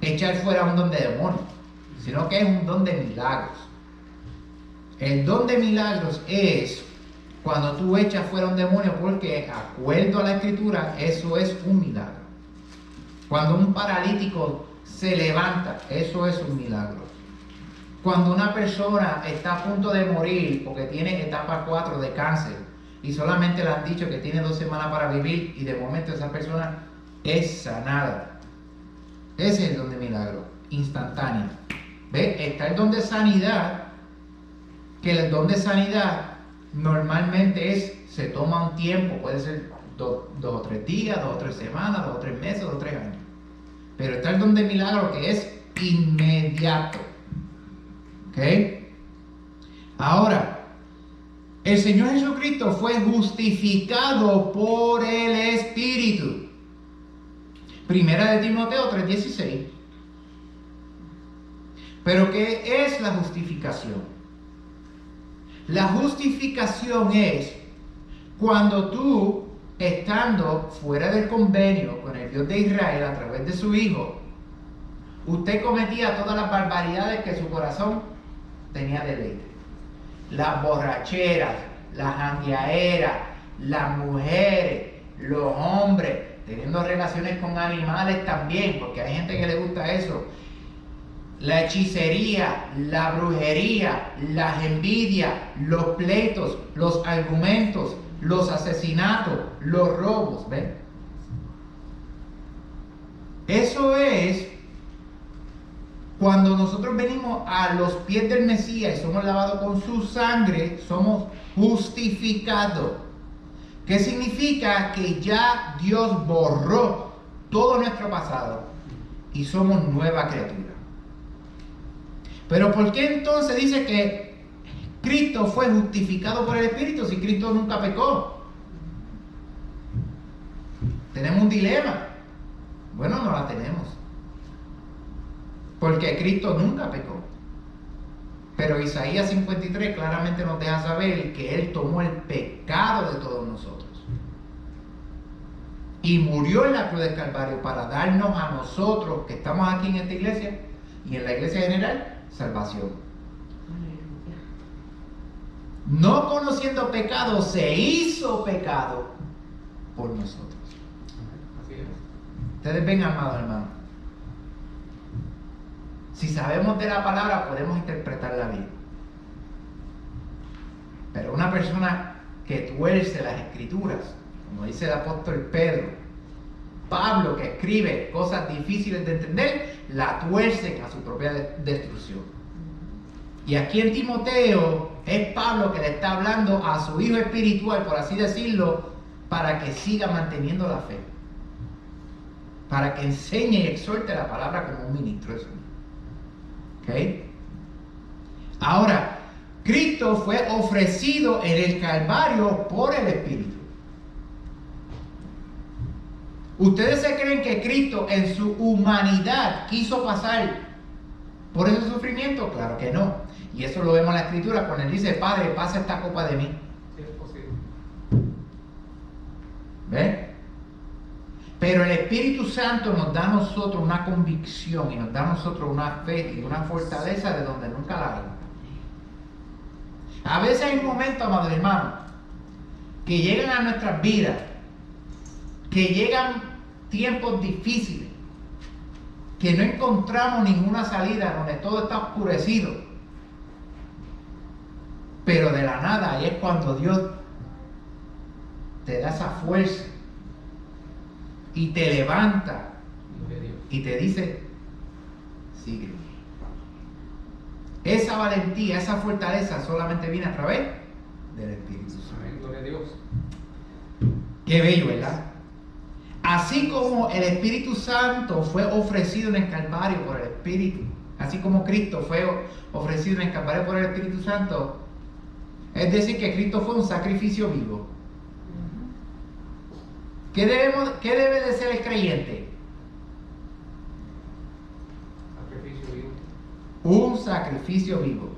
Speaker 1: echar fuera un don de demonios, sino que es un don de milagros. El don de milagros es cuando tú echas fuera un demonio, porque acuerdo a la Escritura, eso es un milagro. Cuando un paralítico se levanta, eso es un milagro. Cuando una persona está a punto de morir porque tiene etapa 4 de cáncer y solamente le han dicho que tiene 2 semanas para vivir y de momento esa persona es sanada. Ese es el don de milagro, instantáneo. ¿Ve? Está el don de sanidad, que el don de sanidad normalmente se toma un tiempo, puede ser 2 o 3 días, 2 o 3 semanas, 2 o 3 meses, 2 o 3 años. Pero está el don de milagro que es inmediato. ¿Ok? Ahora, el Señor Jesucristo fue justificado por el Espíritu. Primera de Timoteo 3:16. Pero ¿qué es la justificación? La justificación es cuando tú, estando fuera del convenio con el Dios de Israel a través de su Hijo, usted cometía todas las barbaridades que su corazón tenía deleite. Las borracheras, las jangueaderas, las mujeres, los hombres, teniendo relaciones con animales también, porque hay gente que le gusta eso. La hechicería, la brujería, las envidias, los pleitos, los argumentos, los asesinatos, los robos, ¿ven? Eso es cuando nosotros venimos a los pies del Mesías y somos lavados con su sangre, somos justificados. ¿Qué significa? Que ya Dios borró todo nuestro pasado y somos nueva criatura. Pero ¿por qué entonces dice que Cristo fue justificado por el Espíritu si Cristo nunca pecó? Tenemos un dilema. Bueno, no la tenemos. Porque Cristo nunca pecó. Pero Isaías 53 claramente nos deja saber que Él tomó el pecado de todos nosotros. Y murió en la cruz del Calvario para darnos a nosotros que estamos aquí en esta iglesia y en la iglesia general, salvación. No conociendo pecado, se hizo pecado por nosotros.
Speaker 3: Así es.
Speaker 1: Ustedes ven, amados hermanos. Si sabemos de la palabra, podemos interpretarla bien. Pero una persona que tuerce las escrituras, como dice el apóstol Pedro, Pablo, que escribe cosas difíciles de entender, la tuercen a su propia destrucción. Y aquí en Timoteo es Pablo que le está hablando a su hijo espiritual, por así decirlo, para que siga manteniendo la fe. Para que enseñe y exhorte la palabra como un ministro de su vida. ¿Ok? Ahora, Cristo fue ofrecido en el Calvario por el Espíritu. ¿Ustedes se creen que Cristo en su humanidad quiso pasar por ese sufrimiento? Claro que no. Y eso lo vemos en la Escritura cuando Él dice, Padre, pasa esta copa de mí.
Speaker 3: Sí, es posible.
Speaker 1: ¿Ven? Pero el Espíritu Santo nos da a nosotros una convicción y nos da a nosotros una fe y una fortaleza de donde nunca la hay. A veces hay momentos, amados hermanos, que llegan a nuestras vidas, que llegan tiempos difíciles, que no encontramos ninguna salida, donde todo está oscurecido. Pero de la nada, ahí es cuando Dios te da esa fuerza y te levanta
Speaker 3: Gloria a Dios.
Speaker 1: y te dice, sigue. Esa valentía, esa fortaleza solamente viene a través del Espíritu Santo.
Speaker 3: Amén. Gloria a Dios.
Speaker 1: Qué bello, ¿verdad? Así como el Espíritu Santo fue ofrecido en el Calvario por el Espíritu, así como Cristo fue ofrecido en el Calvario por el Espíritu Santo, es decir, que Cristo fue un sacrificio vivo. ¿Qué debe de ser el creyente?
Speaker 3: Sacrificio vivo.
Speaker 1: Un sacrificio vivo.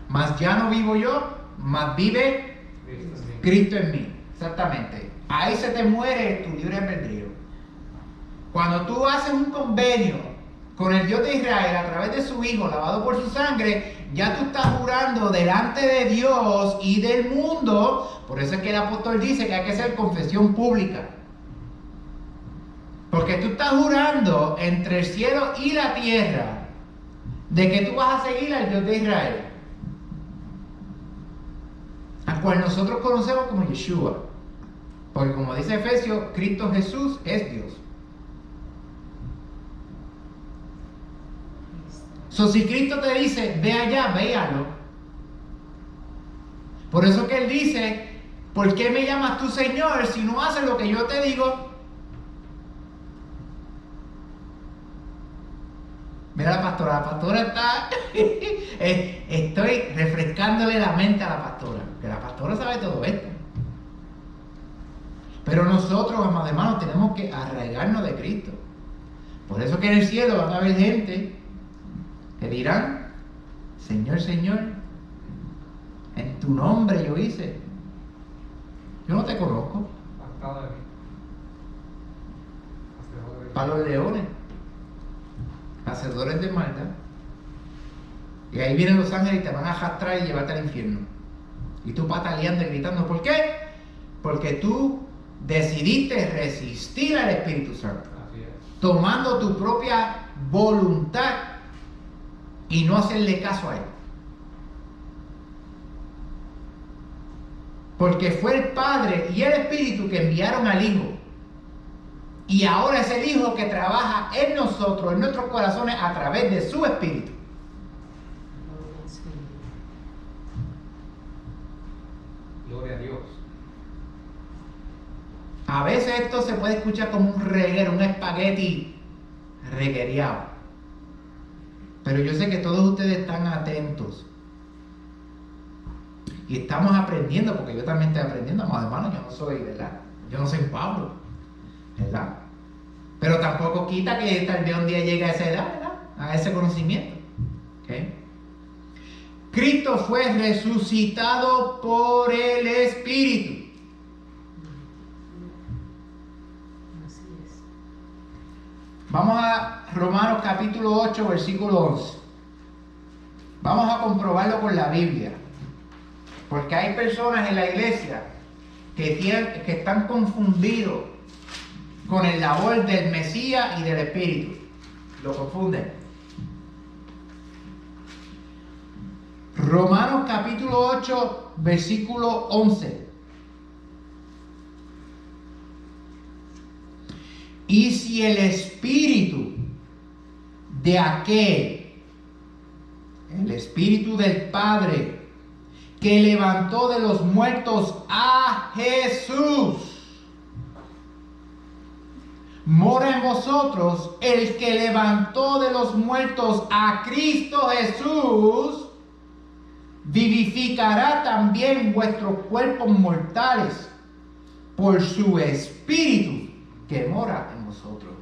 Speaker 1: Mas ya no vivo yo, mas vive
Speaker 3: Cristo en mí.
Speaker 1: Cristo en mí. Exactamente. Ahí se te muere tu libre albedrío. Cuando tú haces un convenio con el Dios de Israel a través de su Hijo lavado por su sangre, ya tú estás jurando delante de Dios y del mundo. Por eso es que el apóstol dice que hay que hacer confesión pública. Porque tú estás jurando entre el cielo y la tierra de que tú vas a seguir al Dios de Israel, al cual nosotros conocemos como Yeshua. Porque como dice Efesios, Cristo Jesús es Dios. So, si Cristo te dice, ve allá, véalo. Por eso que Él dice, ¿por qué me llamas tú Señor si no haces lo que yo te digo? Mira la pastora está... Estoy refrescándole la mente a la pastora, que la pastora sabe todo esto. Pero nosotros, amados hermanos, tenemos que arraigarnos de Cristo. Por eso que en el cielo van a haber gente que dirán, Señor, Señor, en tu nombre yo hice. Yo no te conozco.
Speaker 3: Apartado de mí. Hacedor de
Speaker 1: Para los leones, hacedores de maldad. Y ahí vienen los ángeles y te van a arrastrar y llevarte al infierno. Y tú pataleando y gritando, ¿por qué? Porque tú decidiste resistir al Espíritu Santo,
Speaker 3: Así es.
Speaker 1: tomando tu propia voluntad y no hacerle caso a Él. Porque fue el Padre y el Espíritu que enviaron al Hijo. Y ahora es el Hijo que trabaja en nosotros, en nuestros corazones, a través de su Espíritu.
Speaker 3: Gloria a Dios.
Speaker 1: A veces esto se puede escuchar como un reguero, un espagueti reguereado. Pero yo sé que todos ustedes están atentos. Y estamos aprendiendo, porque yo también estoy aprendiendo, amados hermanos. Yo no soy, ¿verdad? Yo no soy Pablo, ¿verdad? Pero tampoco quita que tal vez un día llegue a esa edad, ¿verdad? A ese conocimiento. ¿Okay? Cristo fue resucitado por el Espíritu.
Speaker 2: Así es.
Speaker 1: Vamos a Romanos capítulo 8, versículo 11. Vamos a comprobarlo con la Biblia. Porque hay personas en la iglesia que están confundidos con el labor del Mesías y del Espíritu. Lo confunden. Romanos capítulo 8, versículo 11. Y si el Espíritu de aquel, el Espíritu del Padre, que levantó de los muertos a Jesús, mora en vosotros, el que levantó de los muertos a Cristo Jesús, vivificará también vuestros cuerpos mortales por su Espíritu que mora en vosotros.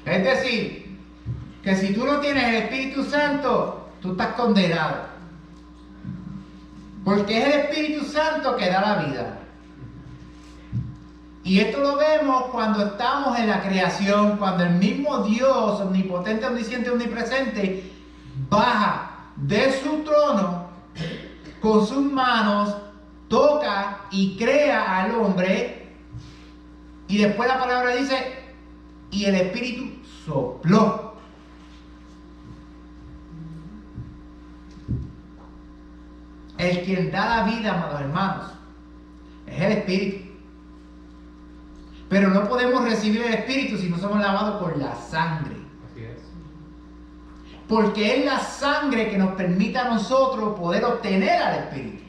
Speaker 1: Es decir, que si tú no tienes el Espíritu Santo, tú estás condenado. Porque es el Espíritu Santo que da la vida. Y esto lo vemos cuando estamos en la creación, cuando el mismo Dios, omnipotente, omnisciente, omnipresente, baja de su trono con sus manos, toca y crea al hombre, y después la palabra dice, y el Espíritu sopló. El quien da la vida, amados hermanos, es el Espíritu. Pero no podemos recibir el Espíritu si no somos lavados por la sangre.
Speaker 3: Así es.
Speaker 1: Porque es la sangre que nos permite a nosotros poder obtener al Espíritu.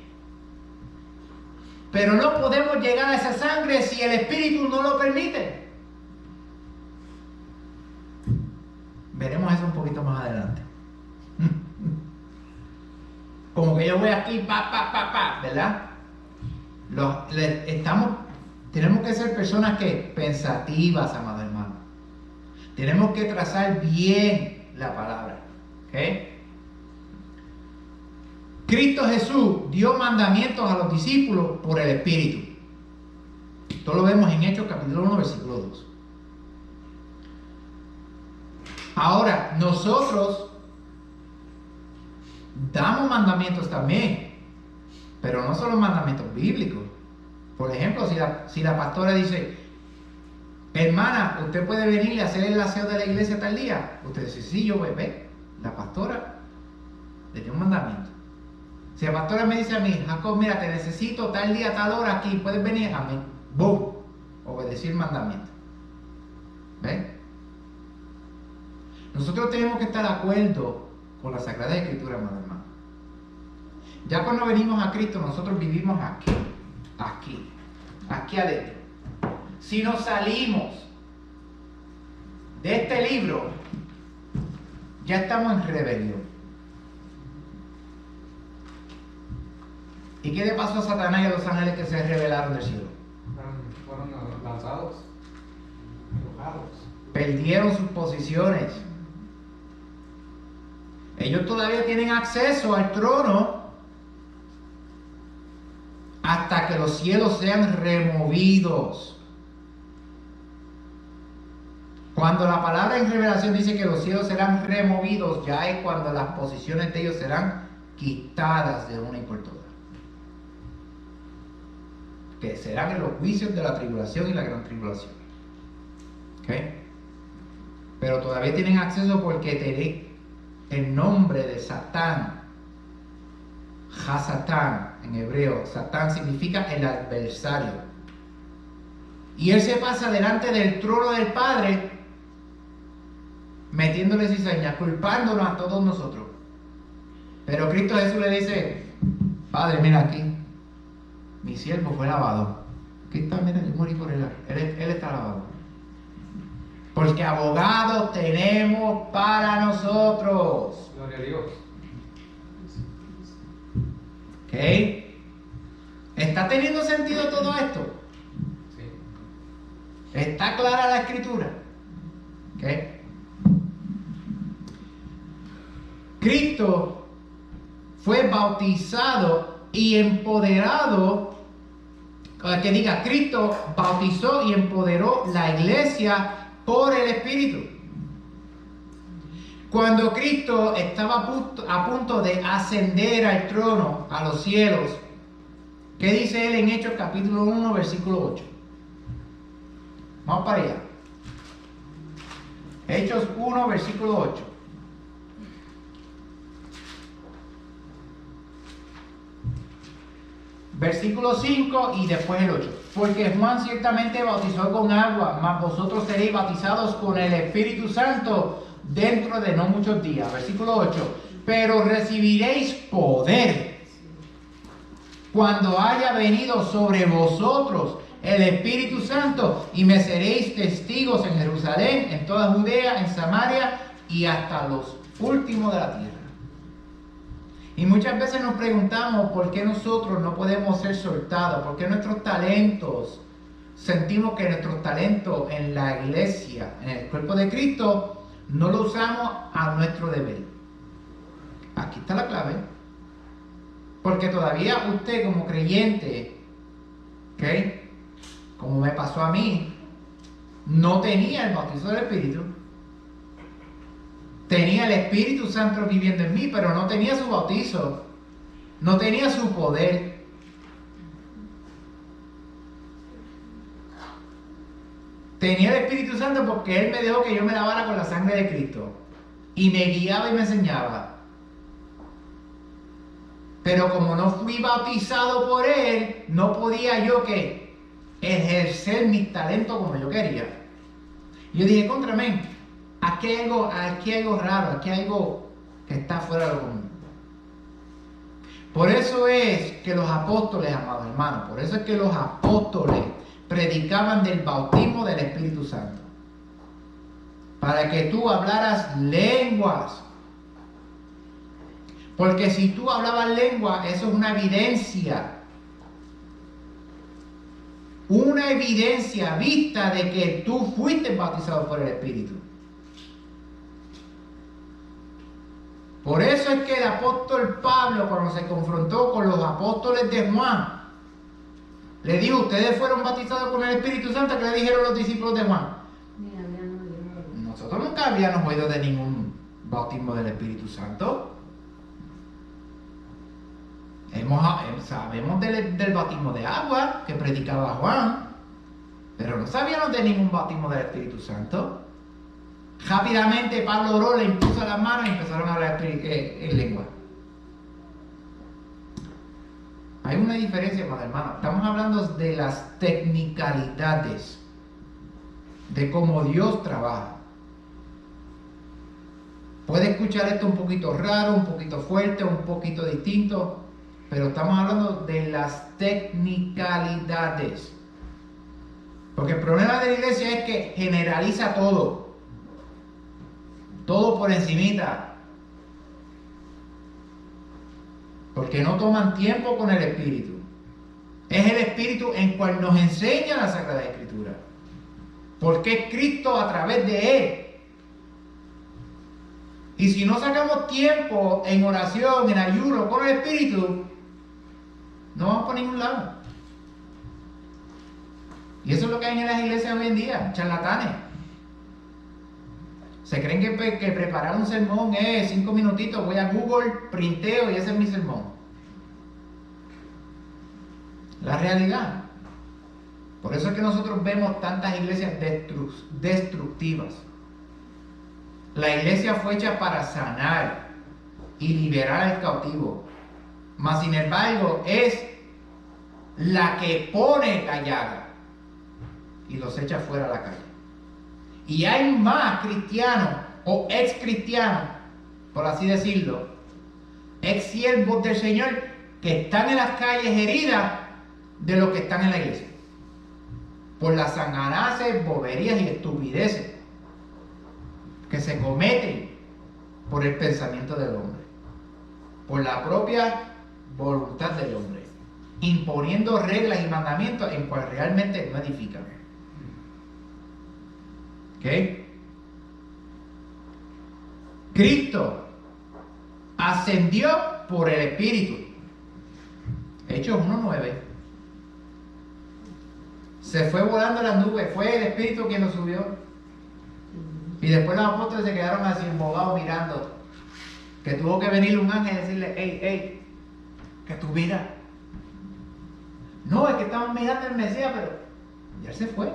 Speaker 1: Pero no podemos llegar a esa sangre si el Espíritu no lo permite. Veremos eso un poquito más adelante. Como que yo voy aquí, ¿verdad? Tenemos que ser personas que pensativas, amados hermanos. Tenemos que trazar bien la palabra. ¿Ok? Cristo Jesús dio mandamientos a los discípulos por el Espíritu. Esto lo vemos en Hechos capítulo 1, versículo 2. Ahora, nosotros damos mandamientos también, pero no son los mandamientos bíblicos. Por ejemplo, si la pastora dice, hermana, usted puede venir y hacer el aseo de la iglesia tal día. Usted dice, sí, yo voy a ver. La pastora le dio un mandamiento. Si la pastora me dice a mí, Jacob, mira, te necesito tal día, tal hora aquí, puedes venir a mí. ¡Boom! Obedecer el mandamiento. ¿Ven? Nosotros tenemos que estar de acuerdo con la Sagrada Escritura, hermano. Ya cuando venimos a Cristo, nosotros vivimos aquí adentro. Si nos salimos de este libro, ya estamos en rebelión. ¿Y qué le pasó a Satanás y a los ángeles que se rebelaron del cielo?
Speaker 3: Fueron lanzados, arrojados.
Speaker 1: Perdieron sus posiciones. Ellos todavía tienen acceso al trono hasta que los cielos sean removidos. Cuando la palabra en Revelación dice que los cielos serán removidos, ya es cuando las posiciones de ellos serán quitadas de una y por todas. Que serán en los juicios de la tribulación y la gran tribulación. ¿Ok? Pero todavía tienen acceso porque tienen el nombre de Satán. Hasatán en hebreo. Satán significa el adversario. Y él se pasa delante del trono del Padre, metiéndole cizaña, culpándonos a todos nosotros. Pero Cristo Jesús le dice, Padre, mira aquí, mi siervo fue lavado. Aquí está, mira, yo morí por él. Él está lavado. Porque abogados tenemos para nosotros.
Speaker 3: Gloria a Dios.
Speaker 1: ¿Ok? ¿Está teniendo sentido todo esto?
Speaker 3: Sí.
Speaker 1: ¿Está clara la escritura? ¿Ok? Cristo fue bautizado y empoderado, que diga, Cristo bautizó y empoderó la iglesia por el Espíritu. Cuando Cristo estaba a punto de ascender al trono, a los cielos, ¿qué dice él en Hechos capítulo 1, versículo 8? Vamos para allá. Hechos 1, versículo 8. Versículo 5 y después el 8. Porque Juan ciertamente bautizó con agua, mas vosotros seréis bautizados con el Espíritu Santo dentro de no muchos días. Versículo 8. Pero recibiréis poder cuando haya venido sobre vosotros el Espíritu Santo, y me seréis testigos en Jerusalén, en toda Judea, en Samaria y hasta los últimos de la tierra. Y muchas veces nos preguntamos por qué nosotros no podemos ser soltados, por qué nuestros talentos, sentimos que nuestros talentos en la iglesia, en el cuerpo de Cristo, no lo usamos a nuestro deber. Aquí está la clave. Porque todavía usted como creyente, ¿ok?, como me pasó a mí, no tenía el bautizo del Espíritu. Tenía el Espíritu Santo viviendo en mí, pero no tenía su bautizo. No tenía su poder. Tenía el Espíritu Santo porque Él me dejó que yo me lavara con la sangre de Cristo. Y me guiaba y me enseñaba. Pero como no fui bautizado por Él, no podía yo que ejercer mis talentos como yo quería. Yo dije, contramen, aquí hay algo raro, aquí hay algo que está fuera de lo común. Por eso es que los apóstoles, amados hermanos, por eso es que los apóstoles predicaban del bautismo del Espíritu Santo. Para que tú hablaras lenguas. Porque si tú hablabas lengua, eso es una evidencia. Una evidencia vista de que tú fuiste bautizado por el Espíritu. Por eso es que el apóstol Pablo, cuando se confrontó con los apóstoles de Juan, le dijo, ¿ustedes fueron bautizados con el Espíritu Santo? ¿Qué le dijeron los discípulos de Juan? Nosotros nunca habíamos oído de ningún bautismo del Espíritu Santo. Sabemos del bautismo de agua que predicaba Juan, pero no sabíamos de ningún bautismo del Espíritu Santo. Rápidamente Pablo oró, le impuso las manos y empezaron a hablar en lengua. Hay una diferencia, hermano. Estamos hablando de las tecnicalidades, de cómo Dios trabaja. Puede escuchar esto un poquito raro, un poquito fuerte, un poquito distinto, pero estamos hablando de las tecnicalidades. Porque el problema de la iglesia es que generaliza todo. Todo por encimita. Porque no toman tiempo con el Espíritu. Es el Espíritu en cual nos enseña la Sagrada Escritura. Porque es Cristo a través de Él. Y si no sacamos tiempo en oración, en ayuno con el Espíritu, no vamos por ningún lado. Y eso es lo que hay en las iglesias hoy en día, charlatanes. Se creen que preparar un sermón es 5 minutitos, voy a Google, printeo y ese es mi sermón. La realidad. Por eso es que nosotros vemos tantas iglesias destructivas. La iglesia fue hecha para sanar y liberar al cautivo. Mas sin embargo es la que pone la llaga y los echa fuera a la calle. Y hay más cristianos o ex cristianos, por así decirlo, ex siervos del Señor, que están en las calles heridas de los que están en la iglesia. Por las sanganaces, boberías y estupideces que se cometen por el pensamiento del hombre, por la propia voluntad del hombre, imponiendo reglas y mandamientos en cual realmente no edifican. ¿Ok? Cristo ascendió por el Espíritu. Hechos 1:9. Se fue volando en las nubes, fue el Espíritu quien lo subió. Y después los apóstoles se quedaron así embobados mirando. Que tuvo que venir un ángel y decirle, hey, que tú miras. No, es que estamos mirando el Mesías, pero ya se fue.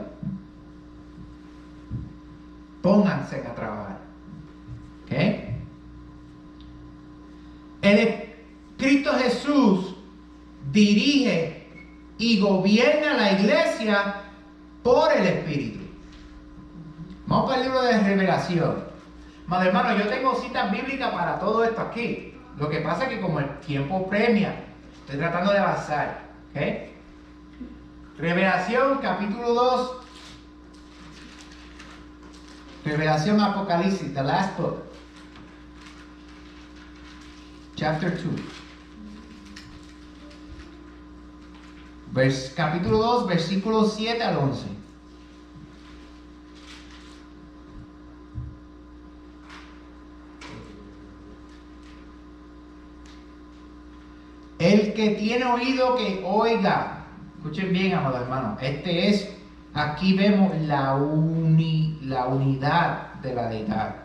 Speaker 1: Pónganse a trabajar. ¿Ok? Cristo Jesús dirige y gobierna la iglesia por el Espíritu. Vamos para el libro de Revelación. Madre hermano, yo tengo citas bíblicas para todo esto aquí. Lo que pasa es que como el tiempo premia, estoy tratando de avanzar. ¿Ok? Revelación capítulo 2. Revelación Apocalipsis, the last book. Chapter 2. Capítulo 2, versículos 7 al 11. El que tiene oído que oiga. Escuchen bien, amados hermanos. Aquí vemos la unidad de la deidad.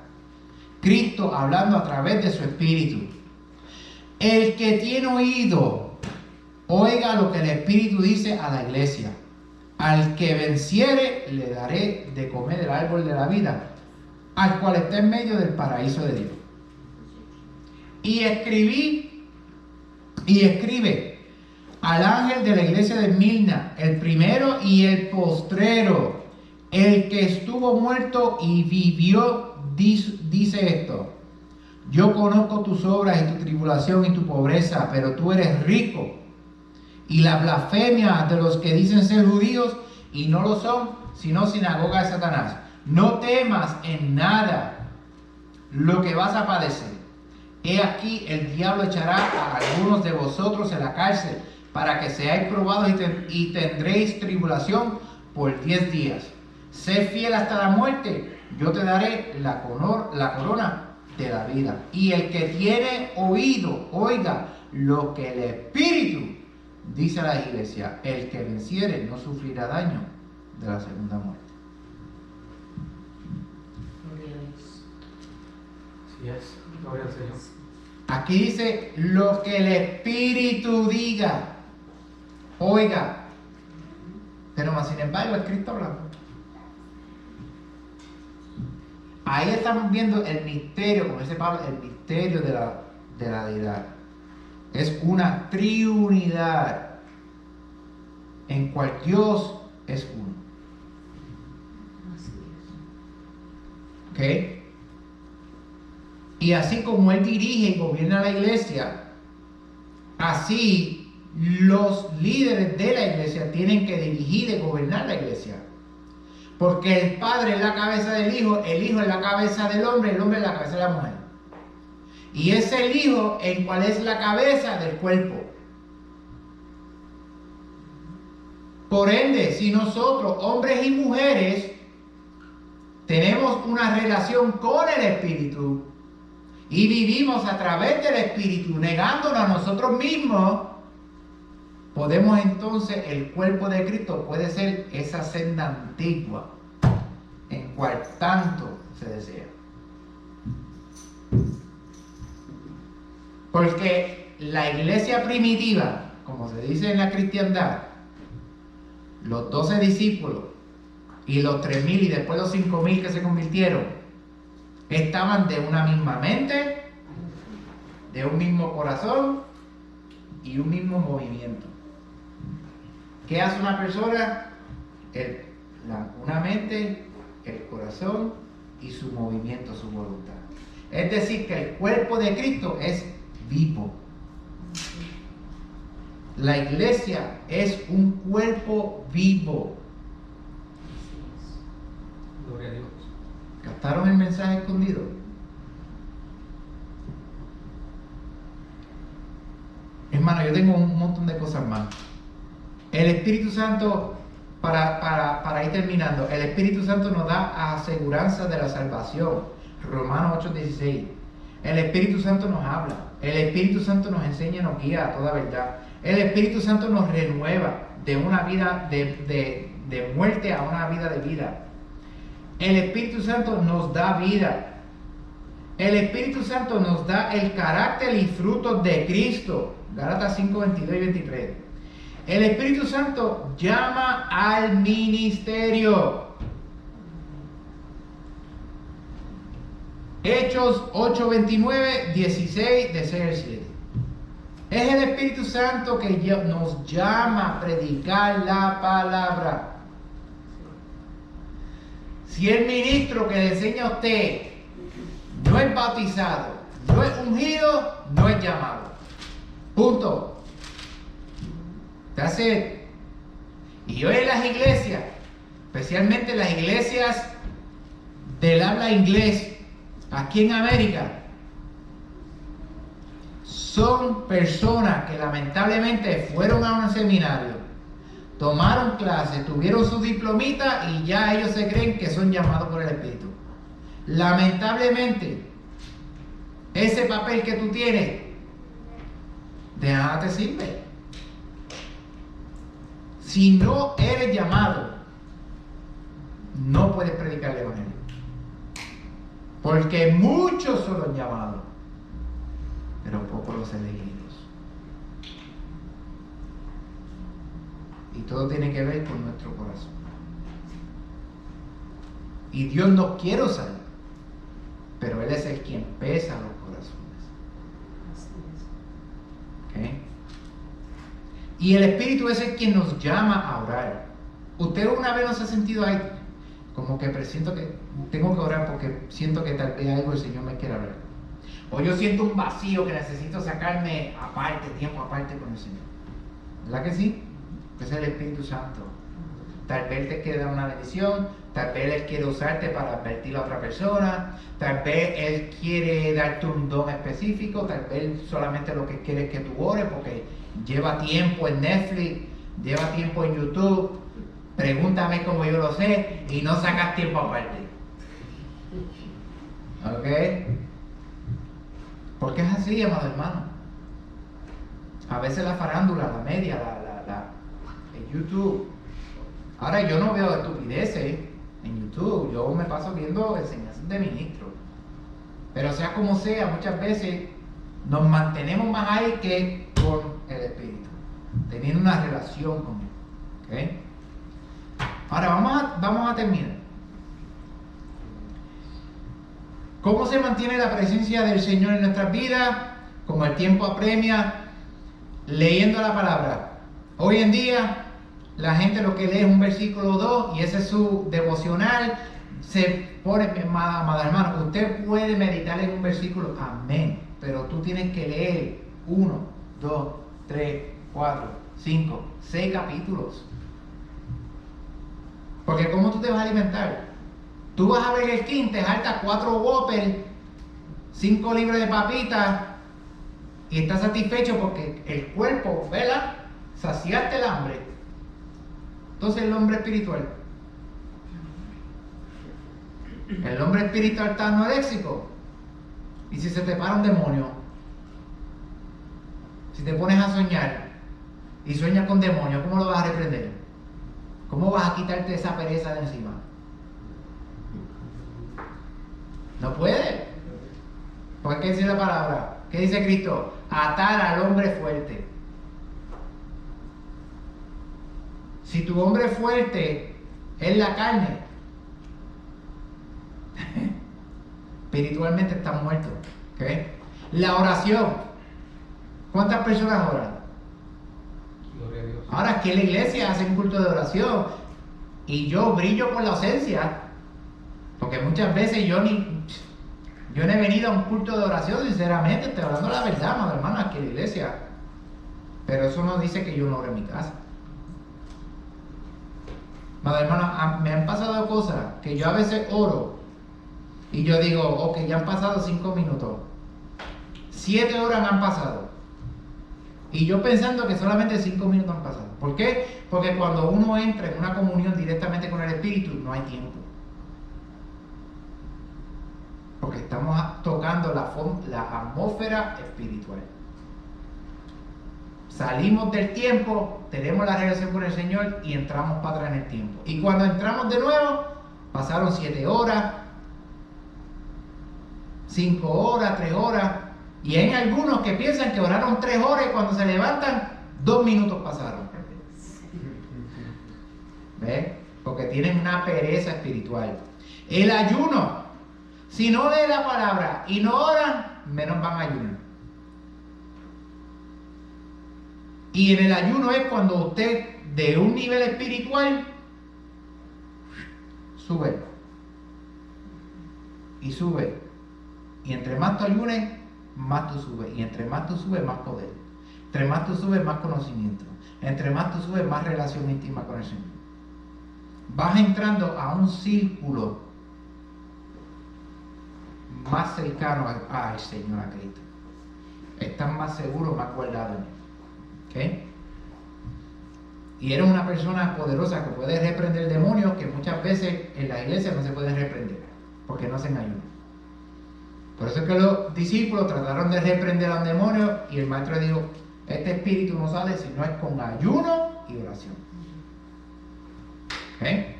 Speaker 1: Cristo hablando a través de su Espíritu. El que tiene oído, oiga lo que el Espíritu dice a la iglesia. Al que venciere, le daré de comer del árbol de la vida, al cual está en medio del paraíso de Dios. Y escribe al ángel de la iglesia de Mirna, el primero y el postrero, el que estuvo muerto y vivió, dice esto: yo conozco tus obras y tu tribulación y tu pobreza, pero tú eres rico. Y la blasfemia de los que dicen ser judíos y no lo son, sino sinagoga de Satanás. No temas en nada lo que vas a padecer. He aquí, el diablo echará a algunos de vosotros en la cárcel para que seáis probados y tendréis tribulación por 10 días. Sé fiel hasta la muerte, yo te daré la corona de la vida. Y el que tiene oído, oiga lo que el Espíritu dice a la iglesia. El que venciere no sufrirá daño de la segunda muerte.
Speaker 2: Gloria a Dios.
Speaker 3: Sí es. Gloria al Señor.
Speaker 1: Aquí dice lo que el Espíritu diga, oiga. Pero más sin embargo es Cristo hablando. Ahí estamos viendo el misterio, como dice Pablo, el misterio de la deidad. Es una triunidad en cual Dios es uno.
Speaker 2: Así es.
Speaker 1: ¿Ok? Y así como Él dirige y gobierna la iglesia, así los líderes de la iglesia tienen que dirigir y gobernar la iglesia. Porque el Padre es la cabeza del Hijo, el Hijo es la cabeza del hombre, el hombre es la cabeza de la mujer. Y es el Hijo el cual es la cabeza del cuerpo. Por ende, si nosotros, hombres y mujeres, tenemos una relación con el Espíritu y vivimos a través del Espíritu, negándonos a nosotros mismos, podemos entonces, el cuerpo de Cristo puede ser esa senda antigua en cual tanto se desea. Porque la iglesia primitiva, como se dice en la cristiandad, los 12 discípulos y los 3.000 y después los 5.000 que se convirtieron, estaban de una misma mente, de un mismo corazón y un mismo movimiento. ¿Qué hace una persona? Una mente, el corazón y su movimiento, su voluntad. Es decir, que el cuerpo de Cristo es vivo. La iglesia es un cuerpo vivo.
Speaker 3: Gloria a Dios.
Speaker 1: ¿Captaron el mensaje escondido? yo tengo un montón de cosas más. El Espíritu Santo, para ir terminando, el Espíritu Santo nos da aseguranza de la salvación. Romanos 8:16. El Espíritu Santo nos habla. El Espíritu Santo nos enseña, nos guía a toda verdad. El Espíritu Santo nos renueva de una vida de muerte a una vida de vida. El Espíritu Santo nos da vida. El Espíritu Santo nos da el carácter y frutos de Cristo. Gálatas 5:22 y 23. El Espíritu Santo llama al ministerio. Hechos 8:29, 16 de 6 al 7. Es el Espíritu Santo que nos llama a predicar la palabra. Si el ministro que le enseña a usted no es bautizado, no es ungido, no es llamado. Punto. That's it. Y hoy en las iglesias, especialmente las iglesias del habla inglés, aquí en América, son personas que lamentablemente fueron a un seminario, tomaron clases, tuvieron su diplomita y ya ellos se creen que son llamados por el Espíritu. Lamentablemente, ese papel que tú tienes, de nada te sirve. Si no eres llamado, no puedes predicar el Evangelio. Porque muchos son los llamados, pero pocos los elegidos. Y todo tiene que ver con nuestro corazón. Y Dios nos quiere usar, pero Él es el quien pesa los corazones. ¿Okay? Y el Espíritu es el quien nos llama a orar. ¿Usted una vez no se ha sentido ahí? Como que presiento que tengo que orar porque siento que tal vez algo el Señor me quiere hablar. O yo siento un vacío que necesito sacarme aparte, tiempo aparte con el Señor. ¿Verdad que sí? Es el Espíritu Santo. Tal vez te quiere dar una bendición, tal vez Él quiere usarte para advertir a otra persona, tal vez Él quiere darte un don específico, tal vez solamente lo que quiere es que tú ores porque lleva tiempo en Netflix, lleva tiempo en YouTube, pregúntame como yo lo sé y no sacas tiempo aparte. ¿Ok? Porque es así, amado hermano. A veces la farándula, la media, en YouTube. Ahora yo no veo estupideces en YouTube, yo me paso viendo enseñanzas de ministros. Pero sea como sea, muchas veces nos mantenemos más ahí que con el Espíritu, teniendo una relación con Él. ¿Okay? Ahora vamos a terminar. ¿Cómo se mantiene la presencia del Señor en nuestras vidas? Como el tiempo apremia, leyendo la palabra. Hoy en día, la gente lo que lee es un versículo 2 y ese es su devocional. Se pone, amada hermana, usted puede meditar en un versículo, amén, pero tú tienes que leer 1, 2, 3, 4, 5, 6 capítulos. Porque ¿cómo tú te vas a alimentar? Tú vas a ver el King, te saltas 4 Whopper, 5 libras de papitas y estás satisfecho porque el cuerpo, ¿verdad? Saciaste el hambre. Entonces el hombre espiritual. El hombre espiritual está anoréxico. Y si se te para un demonio, si te pones a soñar y sueñas con demonios, ¿cómo lo vas a reprender? ¿Cómo vas a quitarte esa pereza de encima? No puede. ¿Por qué dice la palabra? ¿Qué dice Cristo? Atar al hombre fuerte. Si tu hombre fuerte es la carne, espiritualmente estás muerto. ¿Okay? La oración. ¿Cuántas personas oran?
Speaker 3: Gloria a Dios.
Speaker 1: Ahora aquí en la iglesia hacen culto de oración y yo brillo por la ausencia, porque muchas veces yo no he venido a un culto de oración, sinceramente, estoy hablando la verdad, madre hermana, aquí en la iglesia. Pero eso no dice que yo no ore en mi casa. Madre hermana, me han pasado cosas que yo a veces oro y yo digo, ok, ya han pasado 5 minutos, 7 horas me han pasado Y yo pensando que solamente 5 minutos han pasado. ¿Por qué? Porque cuando uno entra en una comunión directamente con el Espíritu, no hay tiempo. Porque estamos tocando la atmósfera espiritual. Salimos del tiempo, tenemos la relación con el Señor y entramos para atrás en el tiempo. Y cuando entramos de nuevo, pasaron 7 horas, 5 horas, 3 horas. Y hay algunos que piensan que oraron 3 horas y cuando se levantan, 2 minutos pasaron. ¿Ves? Porque tienen una pereza espiritual. El ayuno, si no leen la palabra y no oran, menos van a ayunar. Y en el ayuno es cuando usted de un nivel espiritual sube y sube. Y entre más tú ayunes, más tú subes. Y entre más tú subes, más poder. Entre más tú subes, más conocimiento. Entre más tú subes, más relación íntima con el Señor. Vas entrando a un círculo más cercano al Señor, a Cristo. Estás más seguro, más guardado en Él. ¿Okay? Y eres una persona poderosa que puede reprender demonios que muchas veces en la iglesia no se pueden reprender porque no hacen ayuno. Por eso es que los discípulos trataron de reprender a un demonio y el maestro dijo: este espíritu no sale si no es con ayuno y oración. ¿Okay?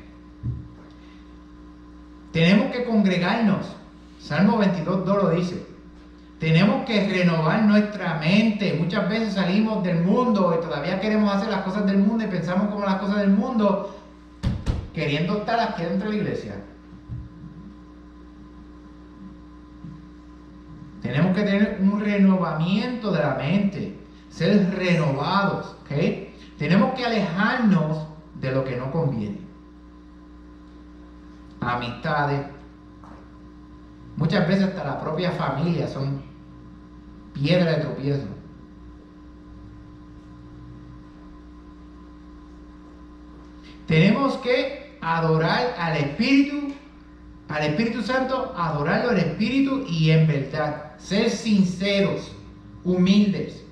Speaker 1: Tenemos que congregarnos. Salmo 22:2 lo dice. Tenemos que renovar nuestra mente. Muchas veces salimos del mundo y todavía queremos hacer las cosas del mundo y pensamos como las cosas del mundo, queriendo estar aquí dentro de la iglesia. Tenemos que tener un renovamiento de la mente, ser renovados, ¿ok? Tenemos que alejarnos de lo que no conviene. Amistades, muchas veces hasta la propia familia son piedra de tropiezo. Tenemos que adorar al Espíritu Santo, adorarlo en espíritu y en verdad. Ser sinceros, humildes,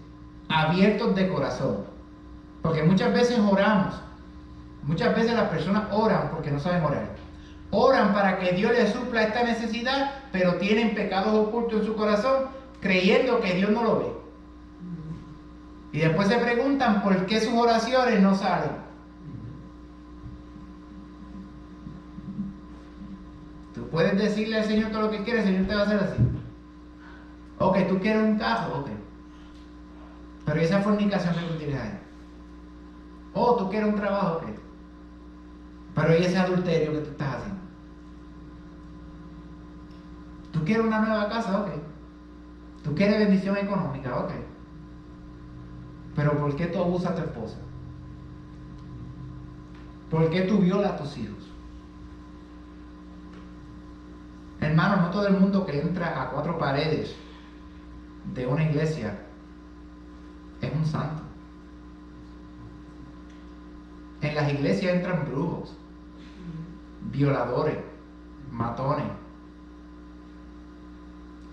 Speaker 1: abiertos de corazón. Porque muchas veces oramos. Muchas veces las personas oran porque no saben orar. Oran para que Dios les supla esta necesidad, pero tienen pecados ocultos en su corazón, creyendo que Dios no lo ve. Y después se preguntan por qué sus oraciones no salen. Tú puedes decirle al Señor todo lo que quieres, el Señor te va a hacer así. Ok, tú quieres un carro, ok. Pero esa fornicación que tú tienes ahí. Oh, tú quieres un trabajo, ok. Pero ¿y ese adulterio que tú estás haciendo? ¿Tú quieres una nueva casa? Ok. ¿Tú quieres bendición económica? Ok. Pero ¿por qué tú abusas a tu esposa? ¿Por qué tú violas a tus hijos? Hermano, no todo el mundo que entra a 4 paredes de una iglesia es un santo. En las iglesias entran brujos, violadores, matones,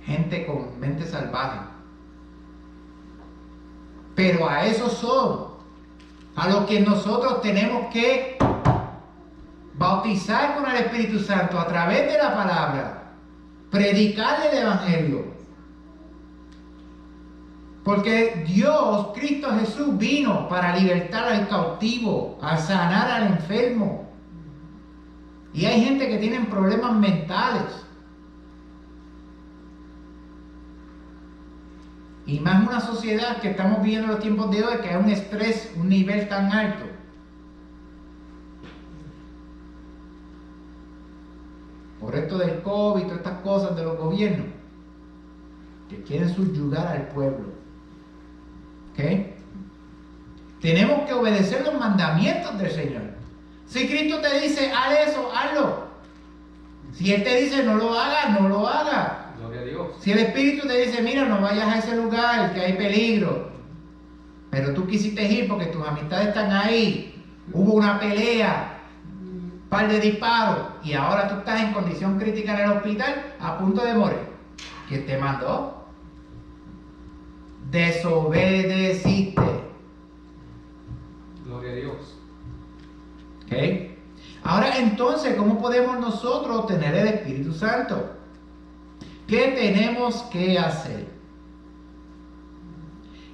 Speaker 1: gente con mente salvaje. Pero a esos son a los que nosotros tenemos que bautizar con el Espíritu Santo a través de la palabra, predicarle el Evangelio. Porque Dios, Cristo Jesús, vino para libertar al cautivo, a sanar al enfermo. Y hay gente que tiene problemas mentales. Y más una sociedad que estamos viviendo en los tiempos de hoy, que hay un estrés, un nivel tan alto. Por esto del COVID, todas estas cosas de los gobiernos, que quieren subyugar al pueblo. ¿Ok? Tenemos que obedecer los mandamientos del Señor. Si Cristo te dice, haz eso, hazlo. Si Él te dice, no lo hagas, no lo hagas.
Speaker 3: Gloria a Dios.
Speaker 1: Si el Espíritu te dice, mira, no vayas a ese lugar, que hay peligro, pero tú quisiste ir porque tus amistades están ahí, hubo una pelea, un par de disparos, y ahora tú estás en condición crítica en el hospital, a punto de morir. ¿Quién te mandó? desobedeciste.
Speaker 3: Gloria a Dios.
Speaker 1: ¿Ok? Ahora entonces, ¿cómo podemos nosotros obtener el Espíritu Santo? ¿Qué tenemos que hacer?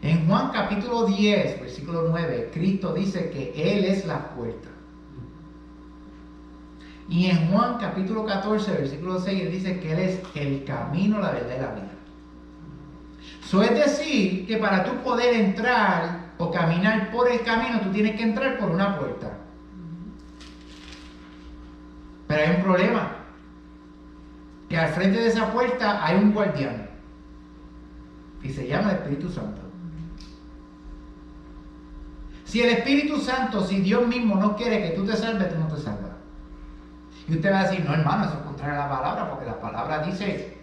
Speaker 1: En Juan capítulo 10, versículo 9, Cristo dice que Él es la puerta. Y en Juan capítulo 14, versículo 6, Él dice que Él es el camino, la verdad y la vida. Eso es decir, que para tú poder entrar o caminar por el camino, tú tienes que entrar por una puerta. Pero hay un problema, que al frente de esa puerta hay un guardián y se llama el Espíritu Santo. Si el Espíritu Santo, si Dios mismo no quiere que tú te salves, tú no te salvas. Y usted va a decir, no hermano, eso es contrario a la palabra, porque la palabra dice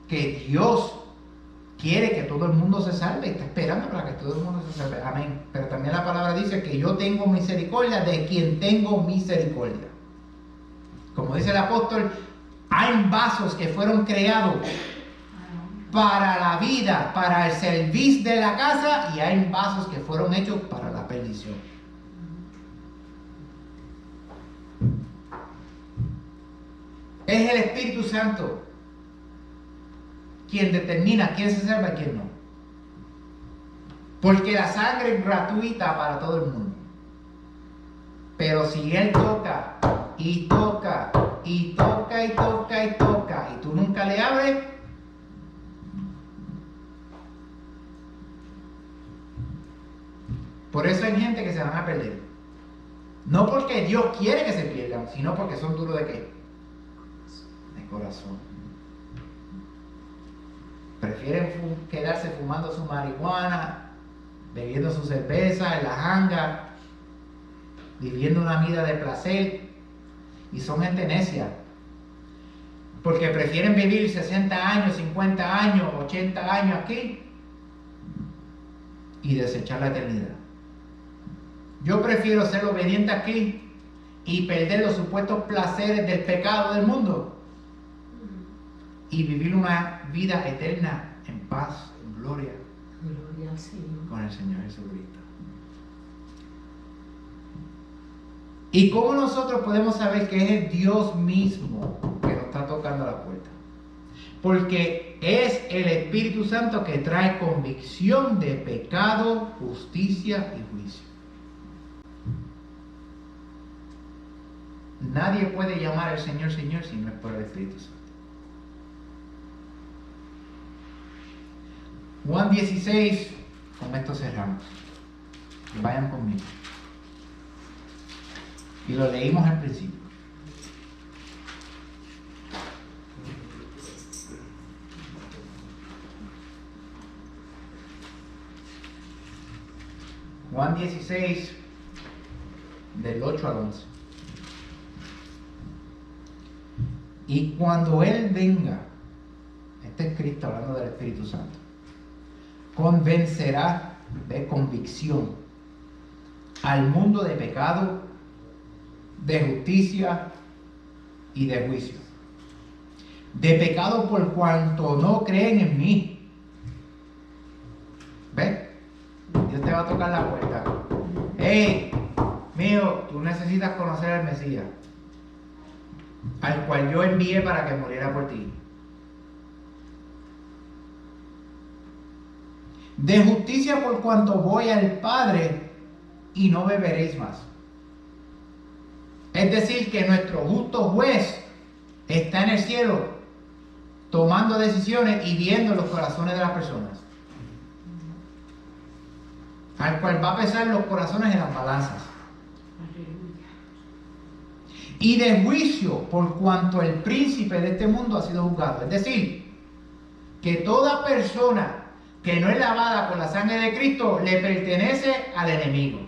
Speaker 1: que Dios quiere que todo el mundo se salve, está esperando para que todo el mundo se salve. Amén. Pero también la palabra dice que yo tengo misericordia de quien tengo misericordia. Como dice el apóstol, hay vasos que fueron creados para la vida, para el servicio de la casa, y hay vasos que fueron hechos para la perdición. Es el Espíritu Santo quien determina quién se salva y quién no. Porque la sangre es gratuita para todo el mundo. Pero si Él toca y toca y toca y toca y toca y tú nunca le abres, por eso hay gente que se van a perder. No porque Dios quiere que se pierdan, sino porque son duros de qué? De corazón. Prefieren quedarse fumando su marihuana, bebiendo su cerveza en la janga, viviendo una vida de placer, y son gente necia. Porque prefieren vivir 60 años, 50 años, 80 años aquí y desechar la eternidad. Yo prefiero ser obediente aquí y perder los supuestos placeres del pecado del mundo y vivir una vida eterna en paz, en gloria,
Speaker 2: Gloria al Señor.
Speaker 1: con el Señor Jesucristo. ¿Y cómo nosotros podemos saber que es Dios mismo que nos está tocando la puerta? Porque es el Espíritu Santo que trae convicción de pecado, justicia y juicio. Nadie puede llamar al Señor Señor si no es por el Espíritu Santo. Juan 16, con esto cerramos. Vayan conmigo. Y lo leímos al principio. Juan 16, del 8 al 11. Y cuando Él venga, este es Cristo hablando del Espíritu Santo, convencerá de convicción al mundo de pecado, de justicia y de juicio. De pecado por cuanto no creen en mí. ¿Ves? Dios te va a tocar la puerta. Hey, mío, tú necesitas conocer al Mesías, al cual yo envié para que muriera por ti. De justicia por cuanto voy al Padre y no beberéis más. Es decir, que nuestro justo juez está en el cielo tomando decisiones y viendo los corazones de las personas, al cual va a pesar los corazones en las balanzas. Y de juicio por cuanto el príncipe de este mundo ha sido juzgado. Es decir, que toda persona que no es lavada con la sangre de Cristo le pertenece al enemigo.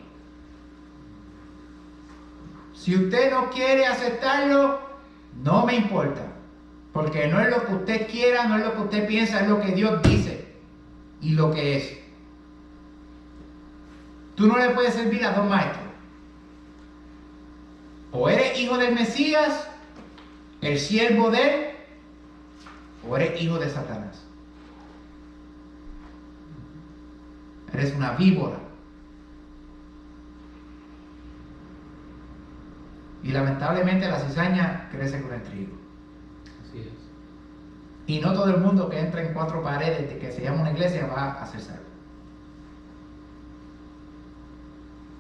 Speaker 1: Si usted no quiere aceptarlo, no me importa, porque no es lo que usted quiera, no es lo que usted piensa, es lo que Dios dice y lo que es. Tú no le puedes servir a dos maestros. O eres hijo del Mesías, el siervo de él, o eres hijo de Satanás. Eres una víbora. Y lamentablemente la cizaña crece con el trigo.
Speaker 3: Así es.
Speaker 1: Y no todo el mundo que entra en cuatro paredes de que se llama una iglesia va a ser salvo.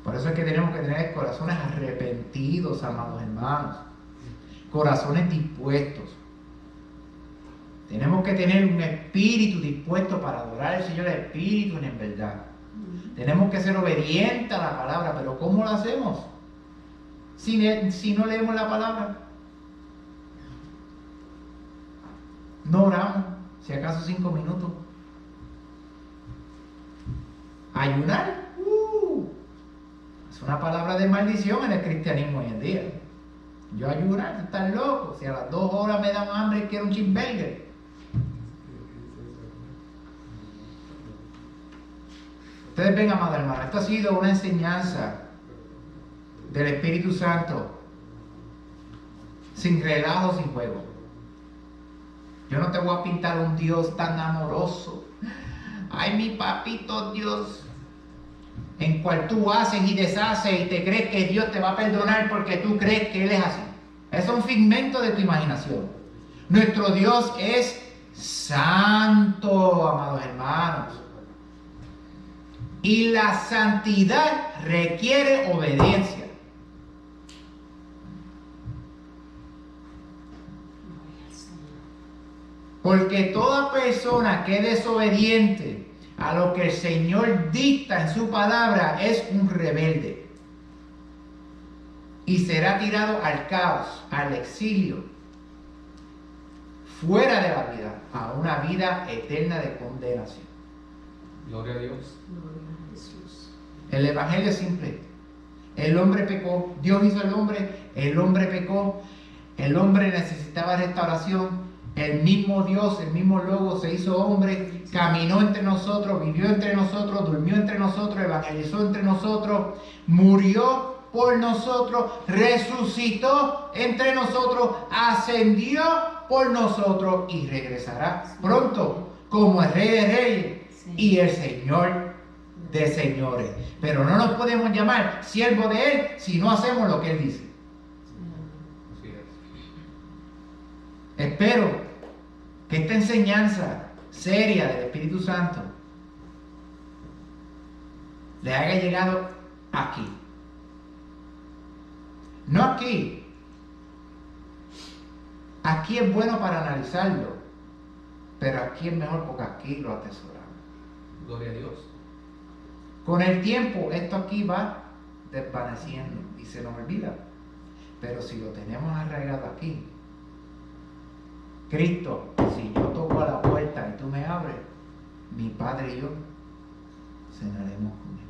Speaker 1: Por eso es que tenemos que tener corazones arrepentidos, amados hermanos. Corazones dispuestos. Tenemos que tener un espíritu dispuesto para adorar al Señor, espíritu en verdad. Tenemos que ser obedientes a la palabra, pero ¿cómo lo hacemos? Si no leemos la palabra, no oramos, si acaso 5 minutos. Ayunar, es una palabra de maldición en el cristianismo hoy en día. Yo ayunar, estás loco. Si a las 2 horas me da hambre y quiero un cheeseburger. Ustedes ven, amado hermano, esto ha sido una enseñanza del Espíritu Santo, sin relajo, sin juego. Yo no te voy a pintar un Dios tan amoroso. Ay, mi papito Dios, en cual tú haces y deshaces y te crees que Dios te va a perdonar porque tú crees que Él es así. Es un figmento de tu imaginación. Nuestro Dios es santo, amados hermanos. Y la santidad requiere obediencia. Porque toda persona que es desobediente a lo que el Señor dicta en su palabra es un rebelde. Y será tirado al caos, al exilio, fuera de la vida, a una vida eterna de condenación.
Speaker 3: Gloria a Dios.
Speaker 2: Gloria a Jesús.
Speaker 1: El evangelio es simple. El hombre pecó, Dios hizo el hombre pecó, el hombre necesitaba restauración. El mismo Dios, el mismo Logo se hizo hombre, caminó entre nosotros, vivió entre nosotros, durmió entre nosotros, evangelizó entre nosotros, murió por nosotros, resucitó entre nosotros, ascendió por nosotros y regresará pronto como el Rey de Reyes y el Señor de señores. Pero no nos podemos llamar siervo de Él si no hacemos lo que Él dice.
Speaker 3: Así es.
Speaker 1: Espero que esta enseñanza seria del Espíritu Santo le haya llegado aquí. No aquí. Aquí es bueno para analizarlo, pero aquí es mejor porque aquí lo atesoramos.
Speaker 3: Gloria a Dios.
Speaker 1: Con el tiempo esto aquí va desvaneciendo y se nos olvida. Pero si lo tenemos arraigado aquí, Cristo, si yo toco a la puerta y tú me abres, mi Padre y yo cenaremos con Él.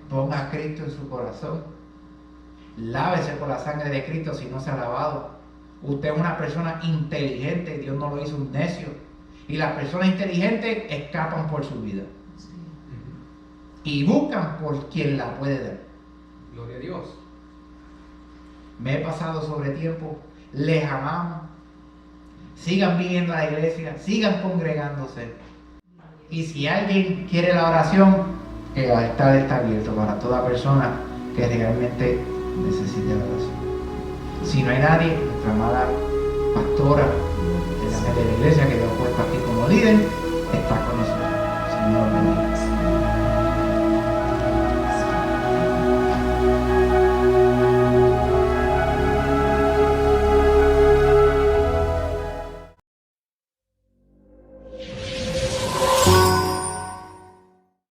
Speaker 1: Ponga a Cristo en su corazón. Lávese con la sangre de Cristo si no se ha lavado. Usted es una persona inteligente, Dios no lo hizo un necio. Y las personas inteligentes escapan por su vida.
Speaker 2: Sí.
Speaker 1: Y buscan por quien la puede dar.
Speaker 3: Gloria a Dios.
Speaker 1: Me he pasado sobre tiempo. Les amamos. Sigan viniendo a la iglesia, sigan congregándose. Y si alguien quiere la oración, el altar está abierto para toda persona que realmente necesite la oración. Si no hay nadie, nuestra amada pastora de la iglesia que Dios ha puesto aquí como líder,